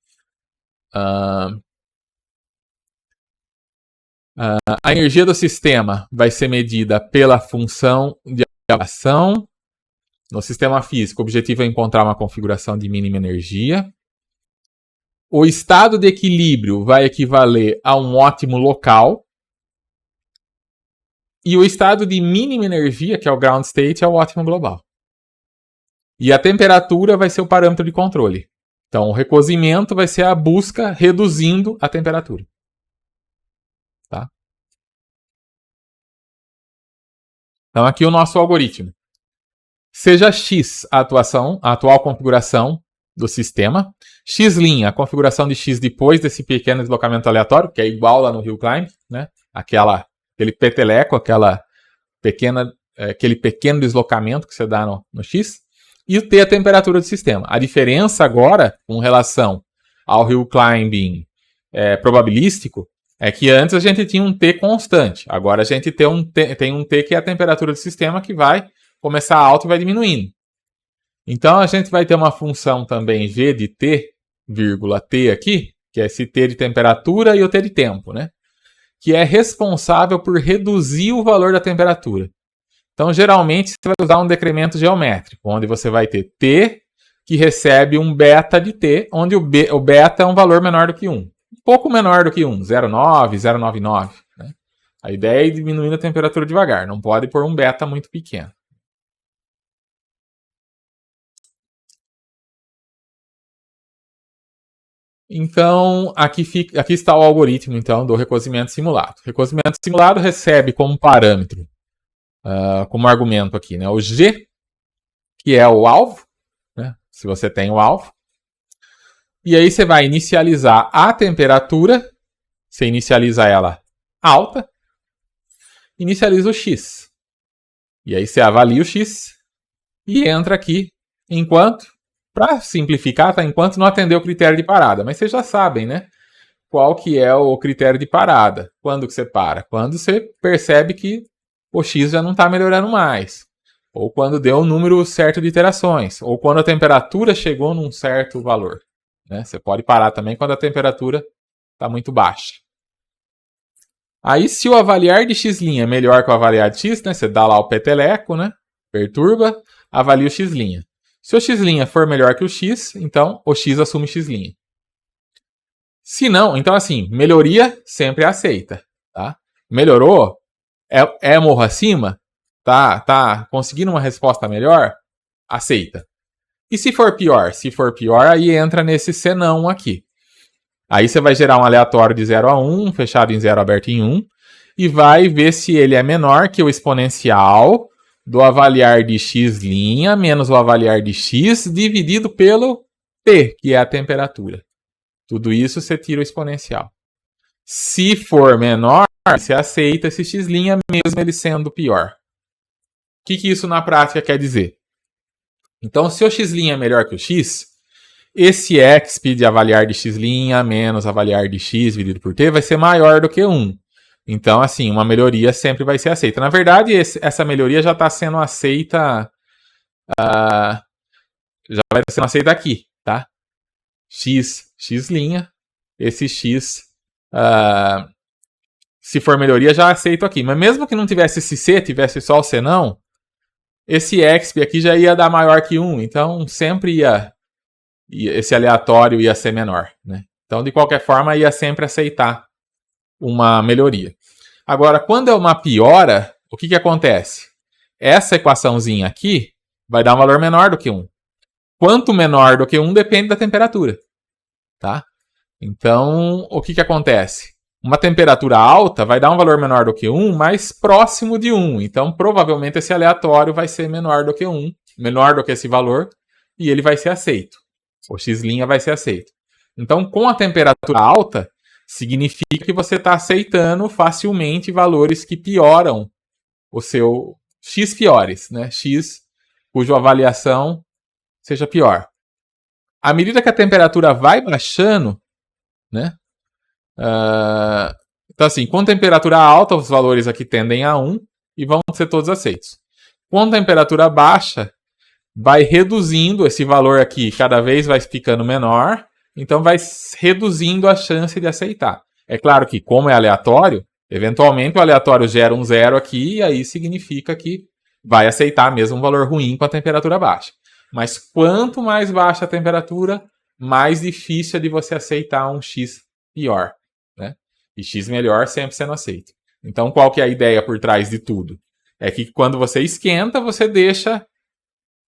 A energia do sistema vai ser medida pela função de ação. No sistema físico, o objetivo é encontrar uma configuração de mínima energia. O estado de equilíbrio vai equivaler a um ótimo local. E o estado de mínima energia, que é o ground state, é o ótimo global. E a temperatura vai ser o parâmetro de controle. Então, o recozimento vai ser a busca reduzindo a temperatura. Tá? Então, aqui o nosso algoritmo. Seja X a atual configuração do sistema. X', a configuração de X depois desse pequeno deslocamento aleatório, que é igual lá no Hill Climb, né? Aquele peteleco, aquele pequeno deslocamento que você dá no X. E o T é a temperatura do sistema. A diferença agora, com relação ao Hill Climbing probabilístico, é que antes a gente tinha um T constante. Agora a gente tem um T que é a temperatura do sistema que vai começar alto e vai diminuindo. Então a gente vai ter uma função também G de T, vírgula T aqui, que é esse T de temperatura e o T de tempo, né? Que é responsável por reduzir o valor da temperatura. Então, geralmente, você vai usar um decremento geométrico, onde você vai ter T, que recebe um beta de T, onde o beta é um valor menor do que 1. Um pouco menor do que 1, 0,9, 0,99. Né? A ideia é ir diminuindo a temperatura devagar, não pode pôr um beta muito pequeno. Então, aqui está o algoritmo então, do recozimento simulado. O recozimento simulado recebe como parâmetro, como argumento aqui, né, o G, que é o alvo, né, se você tem o alvo. E aí você vai inicializar a temperatura, você inicializa ela alta, inicializa o X. E aí você avalia o X e entra aqui enquanto... Para simplificar, tá? Enquanto não atender o critério de parada. Mas vocês já sabem, né? Qual que é o critério de parada. Quando que você para? Quando você percebe que o X já não está melhorando mais. Ou quando deu um número certo de iterações. Ou quando a temperatura chegou num certo valor. Né? Você pode parar também quando a temperatura está muito baixa. Aí, se o avaliar de X' é melhor que o avaliar de X, né? Você dá lá o peteleco, né? Perturba, avalia o X'. Se o X' for melhor que o X, então o X assume X'. Se não, então assim, melhoria sempre é aceita. Tá? Melhorou? É morro acima? Tá conseguindo uma resposta melhor? Aceita. E se for pior? Se for pior, aí entra nesse senão aqui. Aí você vai gerar um aleatório de 0 a 1, fechado em 0, aberto em 1, e vai ver se ele é menor que o exponencial do avaliar de X' menos o avaliar de X dividido pelo T, que é a temperatura. Tudo isso você tira o exponencial. Se for menor, você aceita esse X' mesmo ele sendo pior. O que isso na prática quer dizer? Então, se o X' é melhor que o X, esse exp de avaliar de X' menos avaliar de X dividido por T vai ser maior do que 1. Então, assim, uma melhoria sempre vai ser aceita. Na verdade, essa melhoria já está sendo aceita. Já vai estar sendo aceita aqui, tá? X'. Esse X, se for melhoria, já aceito aqui. Mas mesmo que não tivesse esse C, tivesse só o senão, esse exp aqui já ia dar maior que 1. Então, sempre esse aleatório ia ser menor, né? Então, de qualquer forma, ia sempre aceitar uma melhoria. Agora, quando é uma piora, o que acontece? Essa equaçãozinha aqui vai dar um valor menor do que 1. Quanto menor do que 1 depende da temperatura, tá? Então, o que acontece? Uma temperatura alta vai dar um valor menor do que 1, mais próximo de 1. Então, provavelmente, esse aleatório vai ser menor do que 1, menor do que esse valor, e ele vai ser aceito. O x' vai ser aceito. Então, com a temperatura alta, significa que você está aceitando facilmente valores que pioram o seu x piores, né? X cuja avaliação seja pior. À medida que a temperatura vai baixando, né? Então, assim, com temperatura alta, os valores aqui tendem a 1 e vão ser todos aceitos. Com temperatura baixa, vai reduzindo esse valor aqui, cada vez vai ficando menor, então vai reduzindo a chance de aceitar. É claro que, como é aleatório, eventualmente o aleatório gera um zero aqui, e aí significa que vai aceitar mesmo um valor ruim com a temperatura baixa. Mas quanto mais baixa a temperatura, mais difícil é de você aceitar um X pior, né? E X melhor sempre sendo aceito. Então, qual que é a ideia por trás de tudo? É que quando você esquenta, você deixa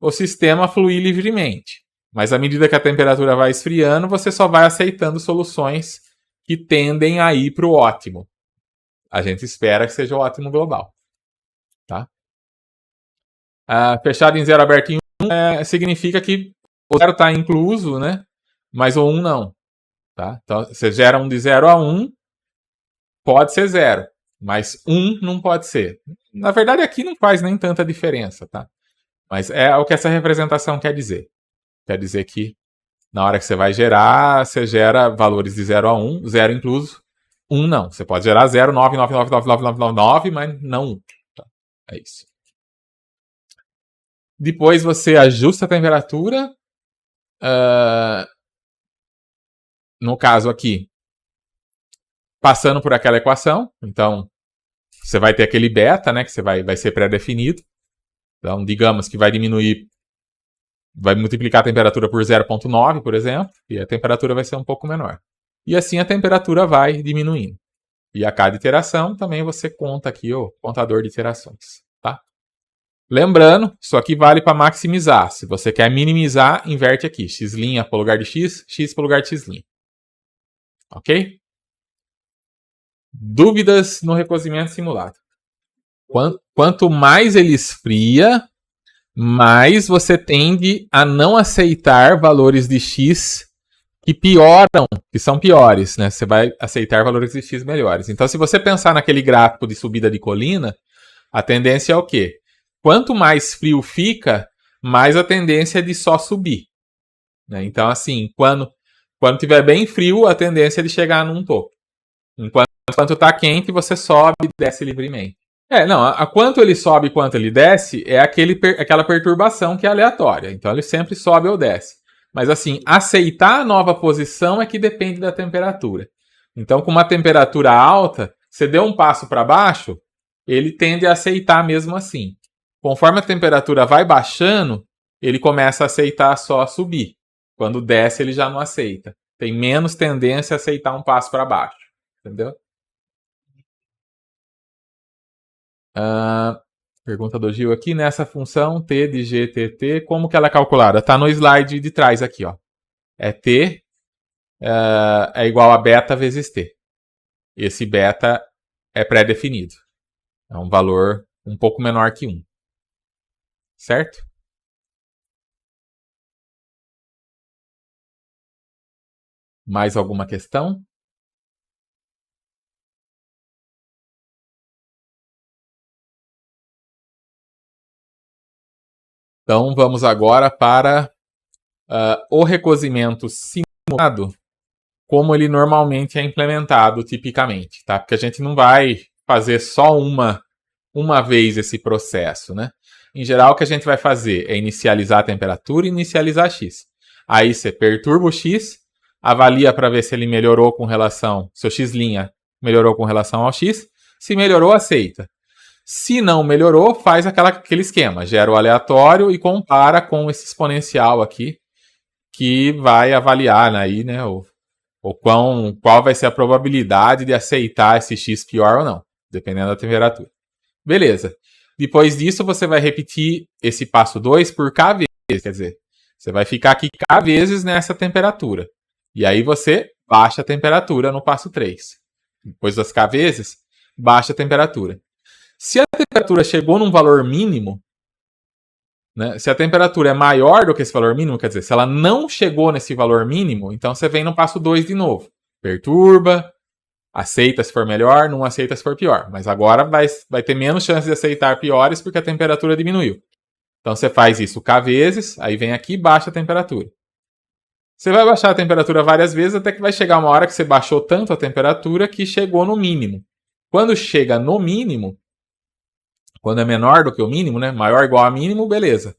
o sistema fluir livremente. Mas à medida que a temperatura vai esfriando, você só vai aceitando soluções que tendem a ir para o ótimo. A gente espera que seja o ótimo global. Tá? Fechado em 0, aberto em 1, significa que o 0 está incluso, né? Mas o 1 não. Tá? Então, você gera um de 0 a 1, pode ser 0. Mas 1 não pode ser. Na verdade, aqui não faz nem tanta diferença. Tá? Mas é o que essa representação quer dizer. Quer dizer que na hora que você vai gerar, você gera valores de 0 a 1, 0 incluso, 1 não. Você pode gerar 0, 9, 9, 9, 9, 9, 9, 9, 9, mas não 1. Tá? É isso. Depois você ajusta a temperatura. No caso aqui, passando por aquela equação. Então, você vai ter aquele beta, né, que vai ser pré-definido. Então, digamos que vai diminuir, vai multiplicar a temperatura por 0,9, por exemplo, e a temperatura vai ser um pouco menor. E assim a temperatura vai diminuindo. E a cada iteração também você conta aqui o contador de iterações. Tá? Lembrando, isso aqui vale para maximizar. Se você quer minimizar, inverte aqui. X' para o lugar de x, x para o lugar de x'. Ok? Dúvidas no recozimento simulado. Quanto mais ele esfria, mais você tende a não aceitar valores de x que pioram, que são piores, né? Você vai aceitar valores de x melhores. Então, se você pensar naquele gráfico de subida de colina, a tendência é o quê? Quanto mais frio fica, mais a tendência é de só subir. Né? Então, assim, quando tiver bem frio, a tendência é de chegar num topo. Enquanto está quente, você sobe e desce livremente. Não, a quanto ele sobe e quanto ele desce é aquela perturbação que é aleatória. Então ele sempre sobe ou desce. Mas assim, aceitar a nova posição é que depende da temperatura. Então, com uma temperatura alta, você deu um passo para baixo, ele tende a aceitar mesmo assim. Conforme a temperatura vai baixando, ele começa a aceitar só a subir. Quando desce, ele já não aceita. Tem menos tendência a aceitar um passo para baixo. Entendeu? Pergunta do Gil aqui, nessa função t de GTT, como que ela é calculada? Está no slide de trás aqui, ó. É t é igual a beta vezes t. Esse beta é pré-definido. É um valor um pouco menor que 1. Certo? Mais alguma questão? Então, vamos agora para o recozimento simulado como ele normalmente é implementado tipicamente, tá? Porque a gente não vai fazer só uma vez esse processo, né? Em geral, o que a gente vai fazer é inicializar a temperatura e inicializar x. Aí você perturba o x, avalia para ver se ele melhorou com relação, se o x' melhorou com relação ao x. Se melhorou, aceita. Se não melhorou, faz aquele esquema, gera o aleatório e compara com esse exponencial aqui, que vai avaliar aí, né, qual vai ser a probabilidade de aceitar esse x pior ou não, dependendo da temperatura. Beleza. Depois disso, você vai repetir esse passo 2 por k vezes, quer dizer, você vai ficar aqui k vezes nessa temperatura. E aí você baixa a temperatura no passo 3. Depois das k vezes, baixa a temperatura. Se a temperatura chegou num valor mínimo, né, se a temperatura é maior do que esse valor mínimo, quer dizer, se ela não chegou nesse valor mínimo, então você vem no passo 2 de novo. Perturba, aceita se for melhor, não aceita se for pior. Mas agora vai ter menos chance de aceitar piores porque a temperatura diminuiu. Então você faz isso k vezes, aí vem aqui e baixa a temperatura. Você vai baixar a temperatura várias vezes até que vai chegar uma hora que você baixou tanto a temperatura que chegou no mínimo. Quando chega no mínimo, quando é menor do que o mínimo, né? Maior ou igual a mínimo, beleza.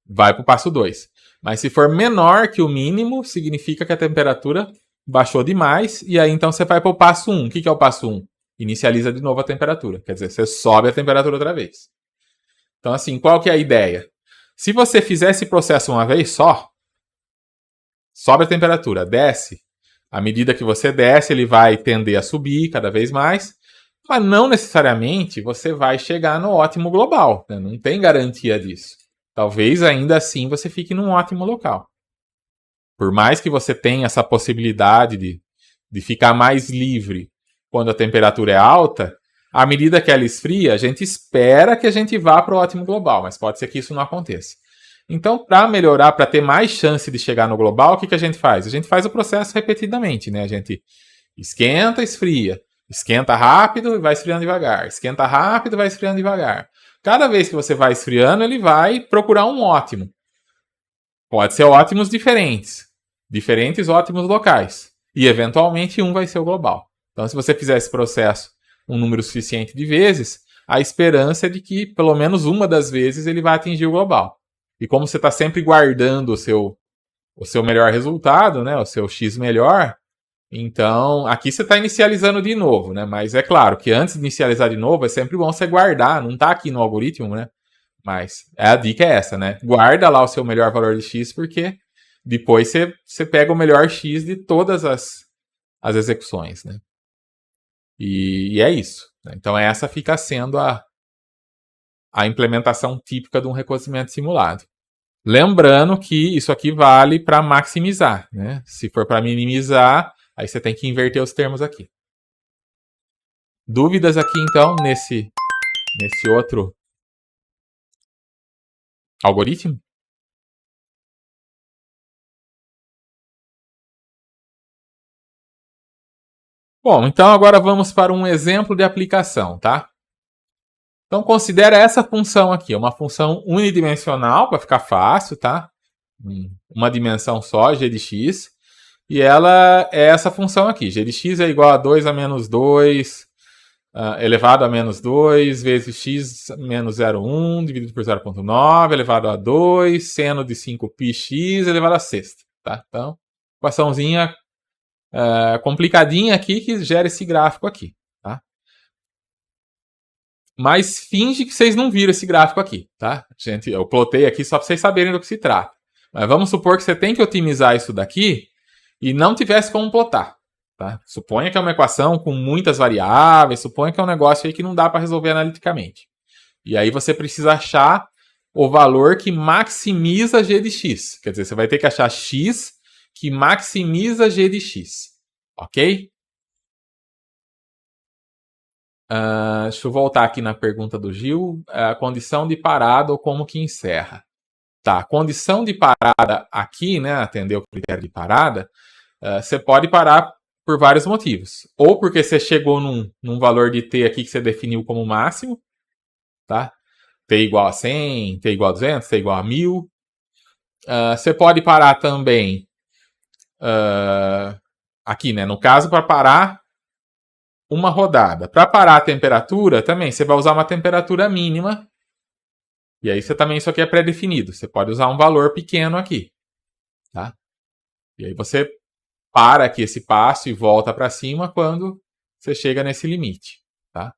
Vai para o passo 2. Mas se for menor que o mínimo, significa que a temperatura baixou demais. E aí então você vai para o passo 1. O que é o passo 1? Inicializa de novo a temperatura. Quer dizer, você sobe a temperatura outra vez. Então assim, qual que é a ideia? Se você fizer esse processo uma vez só, sobe a temperatura, desce. À medida que você desce, ele vai tender a subir cada vez mais. Mas não necessariamente você vai chegar no ótimo global. Né? Não tem garantia disso. Talvez ainda assim você fique num ótimo local. Por mais que você tenha essa possibilidade de ficar mais livre quando a temperatura é alta, à medida que ela esfria, a gente espera que a gente vá para o ótimo global, mas pode ser que isso não aconteça. Então, para melhorar, para ter mais chance de chegar no global, o que a gente faz? A gente faz o processo repetidamente, né? A gente esquenta, esfria. Esquenta rápido e vai esfriando devagar. Esquenta rápido e vai esfriando devagar. Cada vez que você vai esfriando, ele vai procurar um ótimo. Pode ser ótimos diferentes. Diferentes ótimos locais. E, eventualmente, um vai ser o global. Então, se você fizer esse processo um número suficiente de vezes, a esperança é de que, pelo menos uma das vezes, ele vai atingir o global. E como você está sempre guardando o seu melhor resultado, né, o seu X melhor, então, aqui você está inicializando de novo, né? Mas é claro que antes de inicializar de novo, é sempre bom você guardar. Não está aqui no algoritmo, né? Mas a dica é essa, né? Guarda lá o seu melhor valor de X, porque depois você pega o melhor X de todas as execuções, né? E é isso. Né? Então, essa fica sendo a implementação típica de um reconhecimento simulado. Lembrando que isso aqui vale para maximizar, né? Se for para minimizar, aí você tem que inverter os termos aqui. Dúvidas aqui, então, nesse outro algoritmo? Bom, então agora vamos para um exemplo de aplicação, tá? Então, considera essa função aqui, uma função unidimensional, para ficar fácil, tá? Uma dimensão só, g de x. E ela é essa função aqui, g de x é igual a 2 a menos 2 elevado a menos 2 vezes x menos 0,1 dividido por 0,9 elevado a 2 seno de 5πx elevado a sexta. Tá? Então, equaçãozinha complicadinha aqui que gera esse gráfico aqui. Tá? Mas finge que vocês não viram esse gráfico aqui. Tá? Gente, eu plotei aqui só para vocês saberem do que se trata. Mas vamos supor que você tem que otimizar isso daqui e não tivesse como plotar. Tá? Suponha que é uma equação com muitas variáveis, suponha que é um negócio aí que não dá para resolver analiticamente. E aí você precisa achar o valor que maximiza g de x. Quer dizer, você vai ter que achar x que maximiza g de x. Ok? Deixa eu voltar aqui na pergunta do Gil. Condição de parada ou como que encerra? Tá, condição de parada aqui, né, atender o critério de parada, você pode parar por vários motivos. Ou porque você chegou num valor de t aqui que você definiu como máximo, tá? T igual a 100, T igual a 200, T igual a 1000. Você pode parar também aqui, né? No caso, para parar uma rodada. Para parar a temperatura, também, você vai usar uma temperatura mínima. E aí, isso aqui é pré-definido. Você pode usar um valor pequeno aqui. Tá? E aí, você para aqui esse passo e volta para cima quando você chega nesse limite. Tá?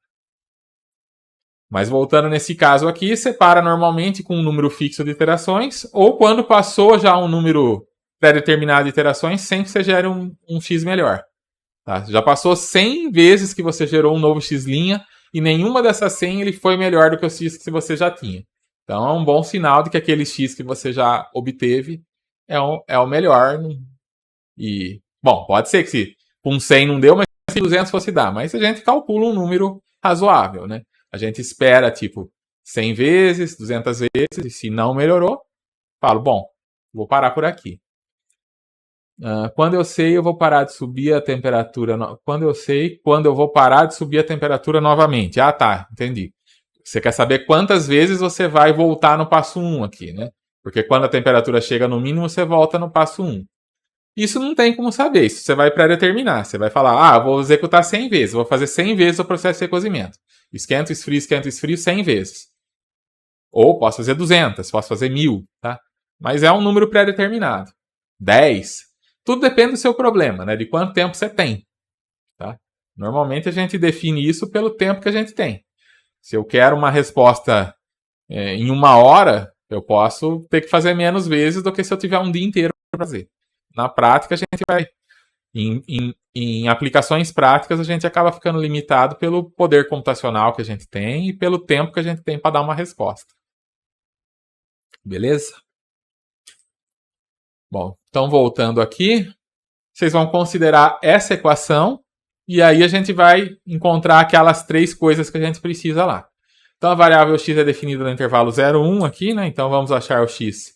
Mas voltando nesse caso aqui, você para normalmente com um número fixo de iterações, ou quando passou já um número pré-determinado de iterações, sempre você gera um x melhor. Tá? Já passou 100 vezes que você gerou um novo x', e nenhuma dessas 100 ele foi melhor do que o x que você já tinha. Então é um bom sinal de que aquele x que você já obteve é o melhor. E, bom, pode ser que se com 100 não deu, mas se 200 fosse dar. Mas a gente calcula um número razoável, né? A gente espera, tipo, 100 vezes, 200 vezes, e se não melhorou, falo, bom, vou parar por aqui. Quando eu sei, eu vou parar de subir a temperatura. Quando eu sei, quando eu vou parar de subir a temperatura novamente. Ah, tá, entendi. Você quer saber quantas vezes você vai voltar no passo 1 aqui, né? Porque quando a temperatura chega no mínimo, você volta no passo 1. Isso não tem como saber, isso você vai pré-determinar. Você vai falar, vou executar 100 vezes, vou fazer 100 vezes o processo de recozimento. Esquento, esfrio 100 vezes. Ou posso fazer 200, posso fazer 1000, tá? Mas é um número pré-determinado. 10. Tudo depende do seu problema, né? De quanto tempo você tem. Tá? Normalmente a gente define isso pelo tempo que a gente tem. Se eu quero uma resposta em 1 hora, eu posso ter que fazer menos vezes do que se eu tiver um dia inteiro para fazer. Na prática, a gente vai... Em aplicações práticas, a gente acaba ficando limitado pelo poder computacional que a gente tem e pelo tempo que a gente tem para dar uma resposta. Beleza? Bom, então voltando aqui, vocês vão considerar essa equação e aí a gente vai encontrar aquelas 3 coisas que a gente precisa lá. Então a variável x é definida no intervalo 0 e 1 aqui, né? Então vamos achar o x,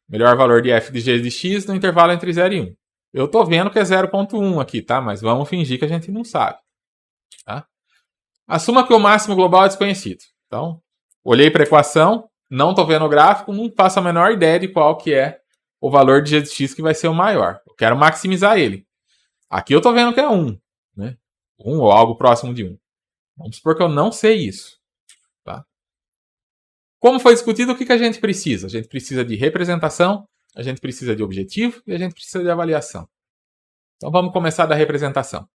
melhor valor de f de g de x no intervalo entre 0 e 1. Eu estou vendo que é 0,1 aqui, tá? Mas vamos fingir que a gente não sabe. Tá? Assuma que o máximo global é desconhecido. Então, olhei para a equação, não estou vendo o gráfico, não faço a menor ideia de qual que é o valor de g de x que vai ser o maior. Eu quero maximizar ele. Aqui eu estou vendo que é 1. Né? 1 ou algo próximo de 1. Vamos supor que eu não sei isso. Tá? Como foi discutido, o que a gente precisa? A gente precisa de representação, a gente precisa de objetivo e a gente precisa de avaliação. Então vamos começar da representação.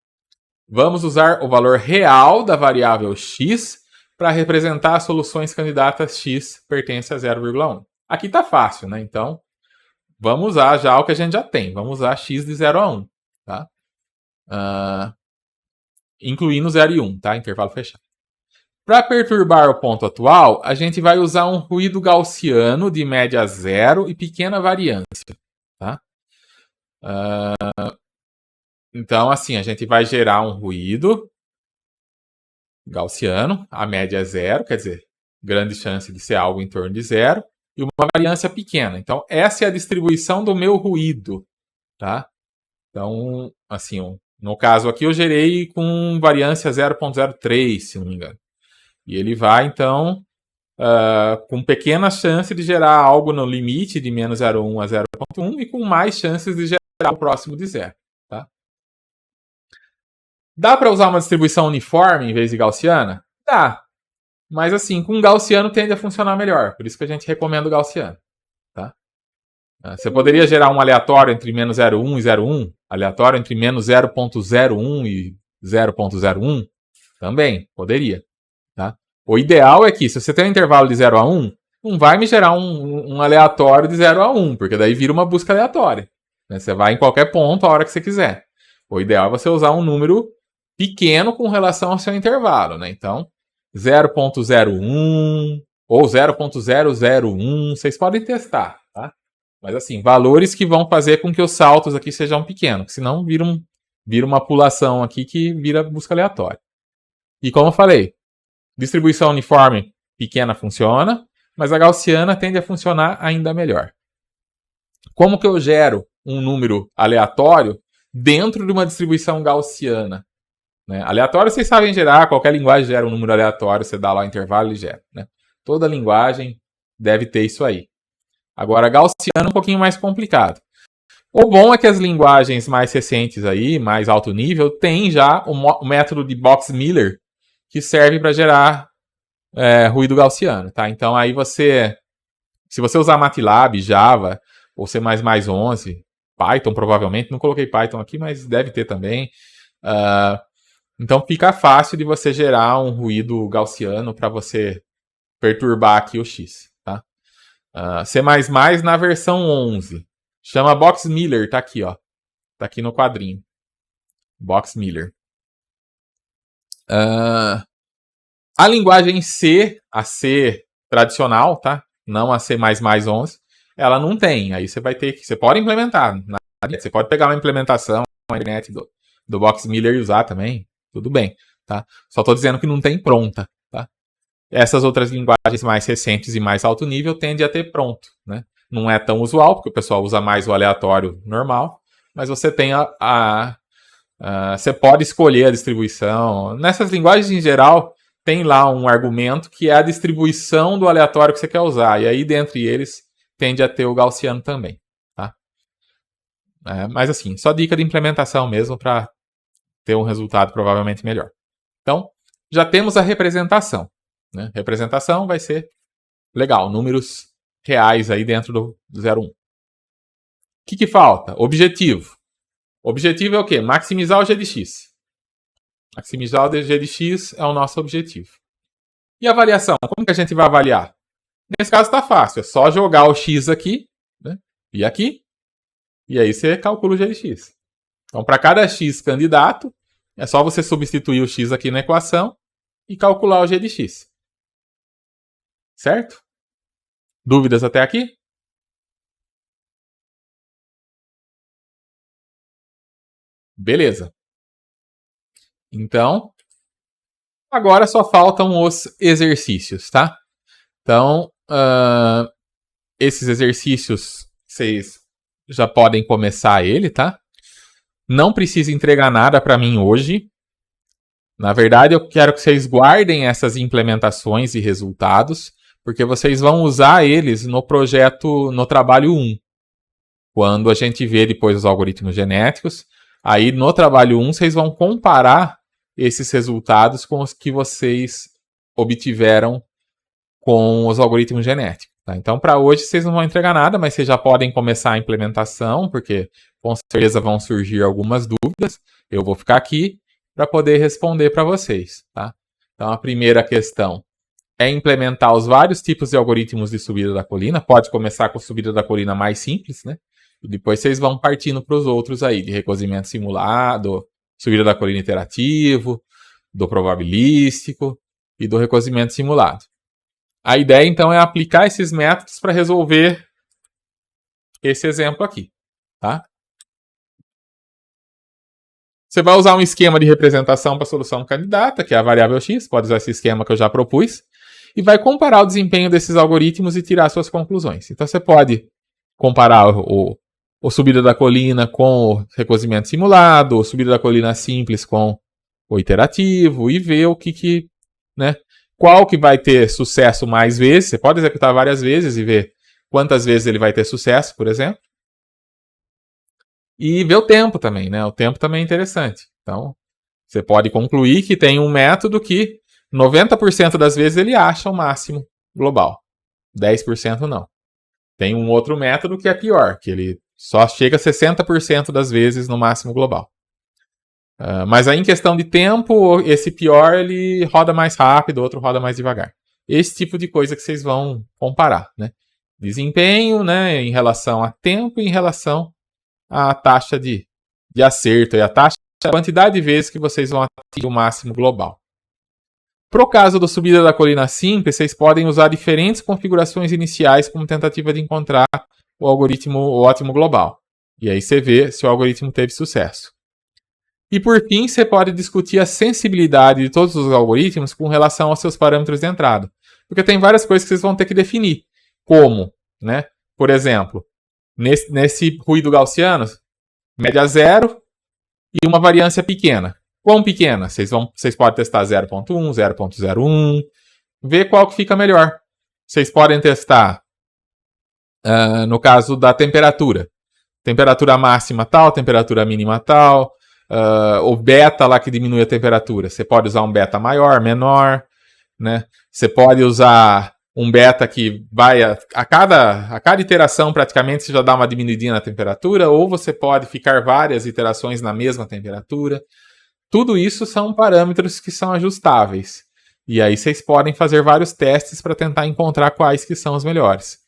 Vamos usar o valor real da variável x para representar as soluções candidatas x pertence a 0,1. Aqui está fácil, né? Então, vamos usar já o que a gente já tem. Vamos usar x de 0 a 1. Tá? Incluindo 0 e 1, tá? Intervalo fechado. Para perturbar o ponto atual, a gente vai usar um ruído gaussiano de média zero e pequena variância. Tá? Então, assim, a gente vai gerar um ruído gaussiano, a média é zero, quer dizer, grande chance de ser algo em torno de zero, e uma variância pequena. Então, essa é a distribuição do meu ruído. Tá? Então, assim, no caso aqui eu gerei com variância 0,03, se não me engano. E ele vai, então, com pequena chance de gerar algo no limite de menos 0,1 a 0,1 e com mais chances de gerar o próximo de zero. Tá? Dá para usar uma distribuição uniforme em vez de gaussiana? Dá. Mas, assim, com gaussiano tende a funcionar melhor. Por isso que a gente recomenda o gaussiano. Tá? Você poderia gerar um aleatório entre menos 0,1 e 0,1? Aleatório entre menos 0,01 e 0,01? Também, poderia. Tá? O ideal é que, se você tem um intervalo de 0 a 1, não vai me gerar um aleatório de 0 a 1, porque daí vira uma busca aleatória. Né? Você vai em qualquer ponto a hora que você quiser. O ideal é você usar um número pequeno com relação ao seu intervalo. Né? Então, 0,01 ou 0,001, vocês podem testar. Tá? Mas assim, valores que vão fazer com que os saltos aqui sejam pequenos, senão vira uma pulação aqui que vira busca aleatória. E como eu falei, distribuição uniforme pequena funciona, mas a gaussiana tende a funcionar ainda melhor. Como que eu gero um número aleatório dentro de uma distribuição gaussiana? Né? Aleatório vocês sabem gerar, qualquer linguagem gera um número aleatório, você dá lá o intervalo e gera. Né? Toda linguagem deve ter isso aí. Agora, gaussiano é um pouquinho mais complicado. O bom é que as linguagens mais recentes aí, mais alto nível, tem já o método de Box-Miller, que serve para gerar ruído gaussiano, tá? Então aí se você usar MATLAB, Java, ou C++11, Python provavelmente, não coloquei Python aqui, mas deve ter também. Então fica fácil de você gerar um ruído gaussiano para você perturbar aqui o X, tá? C++ na versão 11. Chama Box-Miller, tá aqui, ó. Tá aqui no quadrinho. Box-Miller. A linguagem C, a C tradicional, tá? Não a C++11, ela não tem. Aí você vai ter que... Você pode implementar. Você pode pegar uma implementação na internet do Box-Miller e usar também. Tudo bem, tá? Só tô dizendo que não tem pronta, tá? Essas outras linguagens mais recentes e mais alto nível tendem a ter pronto, né? Não é tão usual, porque o pessoal usa mais o aleatório normal, mas você tem você pode escolher a distribuição. Nessas linguagens, em geral, tem lá um argumento que é a distribuição do aleatório que você quer usar. E aí, dentre eles, tende a ter o gaussiano também, tá? Mas assim, só dica de implementação mesmo para ter um resultado provavelmente melhor. Então, já temos a representação, né? Representação vai ser legal, números reais aí dentro do 0,1. O que falta? Objetivo. Objetivo é o quê? Maximizar o G de X. Maximizar o G de X é o nosso objetivo. E a avaliação? Como que a gente vai avaliar? Nesse caso está fácil. É só jogar o X aqui, né? E aqui. E aí você calcula o G de X. Então, para cada X candidato, é só você substituir o X aqui na equação e calcular o G de X. Certo? Dúvidas até aqui? Beleza. Então, agora só faltam os exercícios, tá? Então, esses exercícios, vocês já podem começar ele, tá? Não precisa entregar nada para mim hoje. Na verdade, eu quero que vocês guardem essas implementações e resultados, porque vocês vão usar eles no projeto, no trabalho 1. Quando a gente vê depois os algoritmos genéticos, aí no trabalho 1 vocês vão comparar esses resultados com os que vocês obtiveram com os algoritmos genéticos. Tá? Então, para hoje, vocês não vão entregar nada, mas vocês já podem começar a implementação, porque com certeza vão surgir algumas dúvidas. Eu vou ficar aqui para poder responder para vocês. Tá? Então, a primeira questão é implementar os vários tipos de algoritmos de subida da colina. Pode começar com a subida da colina mais simples, né? E depois vocês vão partindo para os outros aí, de recozimento simulado, subida da colina iterativo, do probabilístico e do recozimento simulado. A ideia, então, é aplicar esses métodos para resolver esse exemplo aqui, tá? Você vai usar um esquema de representação para a solução candidata, que é a variável x, pode usar esse esquema que eu já propus, e vai comparar o desempenho desses algoritmos e tirar suas conclusões. Então, você pode comparar o subida da colina com o recozimento simulado, o subida da colina simples com o iterativo, e ver o né? Qual que vai ter sucesso mais vezes. Você pode executar várias vezes e ver quantas vezes ele vai ter sucesso, por exemplo. E ver o tempo também, né? O tempo também é interessante. Então, você pode concluir que tem um método que 90% das vezes ele acha o máximo global. 10% não. Tem um outro método que é pior, que ele só chega a 60% das vezes no máximo global. Mas aí em questão de tempo, esse pior ele roda mais rápido, o outro roda mais devagar. Esse tipo de coisa que vocês vão comparar, né? Desempenho, né, em relação a tempo e em relação à taxa de acerto e a quantidade de vezes que vocês vão atingir o máximo global. Pro caso da subida da colina simples, vocês podem usar diferentes configurações iniciais como tentativa de encontrar o ótimo global. E aí você vê se o algoritmo teve sucesso. E por fim, você pode discutir a sensibilidade de todos os algoritmos com relação aos seus parâmetros de entrada. Porque tem várias coisas que vocês vão ter que definir. Como, né? Por exemplo, nesse ruído gaussiano, média 0 e uma variância pequena. Quão pequena? Vocês podem testar 0.1, 0.01, ver qual que fica melhor. Vocês podem testar, no caso da temperatura, temperatura máxima tal, temperatura mínima tal, o beta lá que diminui a temperatura. Você pode usar um beta maior, menor, né? Você pode usar um beta que vai a cada iteração praticamente você já dá uma diminuidinha na temperatura, ou você pode ficar várias iterações na mesma temperatura. Tudo isso são parâmetros que são ajustáveis. E aí vocês podem fazer vários testes para tentar encontrar quais que são os melhores.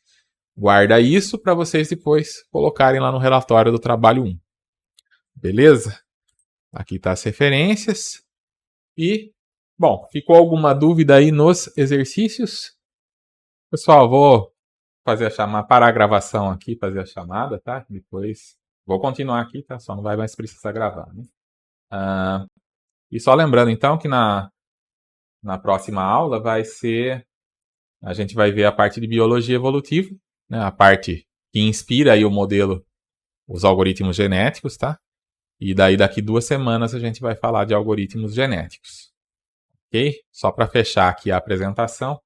Guarda isso para vocês depois colocarem lá no relatório do trabalho 1. Beleza? Aqui tá as referências. E, bom, ficou alguma dúvida aí nos exercícios? Pessoal, vou parar a gravação aqui, fazer a chamada, tá? Depois vou continuar aqui, tá? Só não vai mais precisar gravar, né? E só lembrando, então, que na próxima aula a gente vai ver a parte de biologia evolutiva, né? A parte que inspira aí o modelo, os algoritmos genéticos, tá? E daí daqui 2 semanas a gente vai falar de algoritmos genéticos. Ok? Só para fechar aqui a apresentação,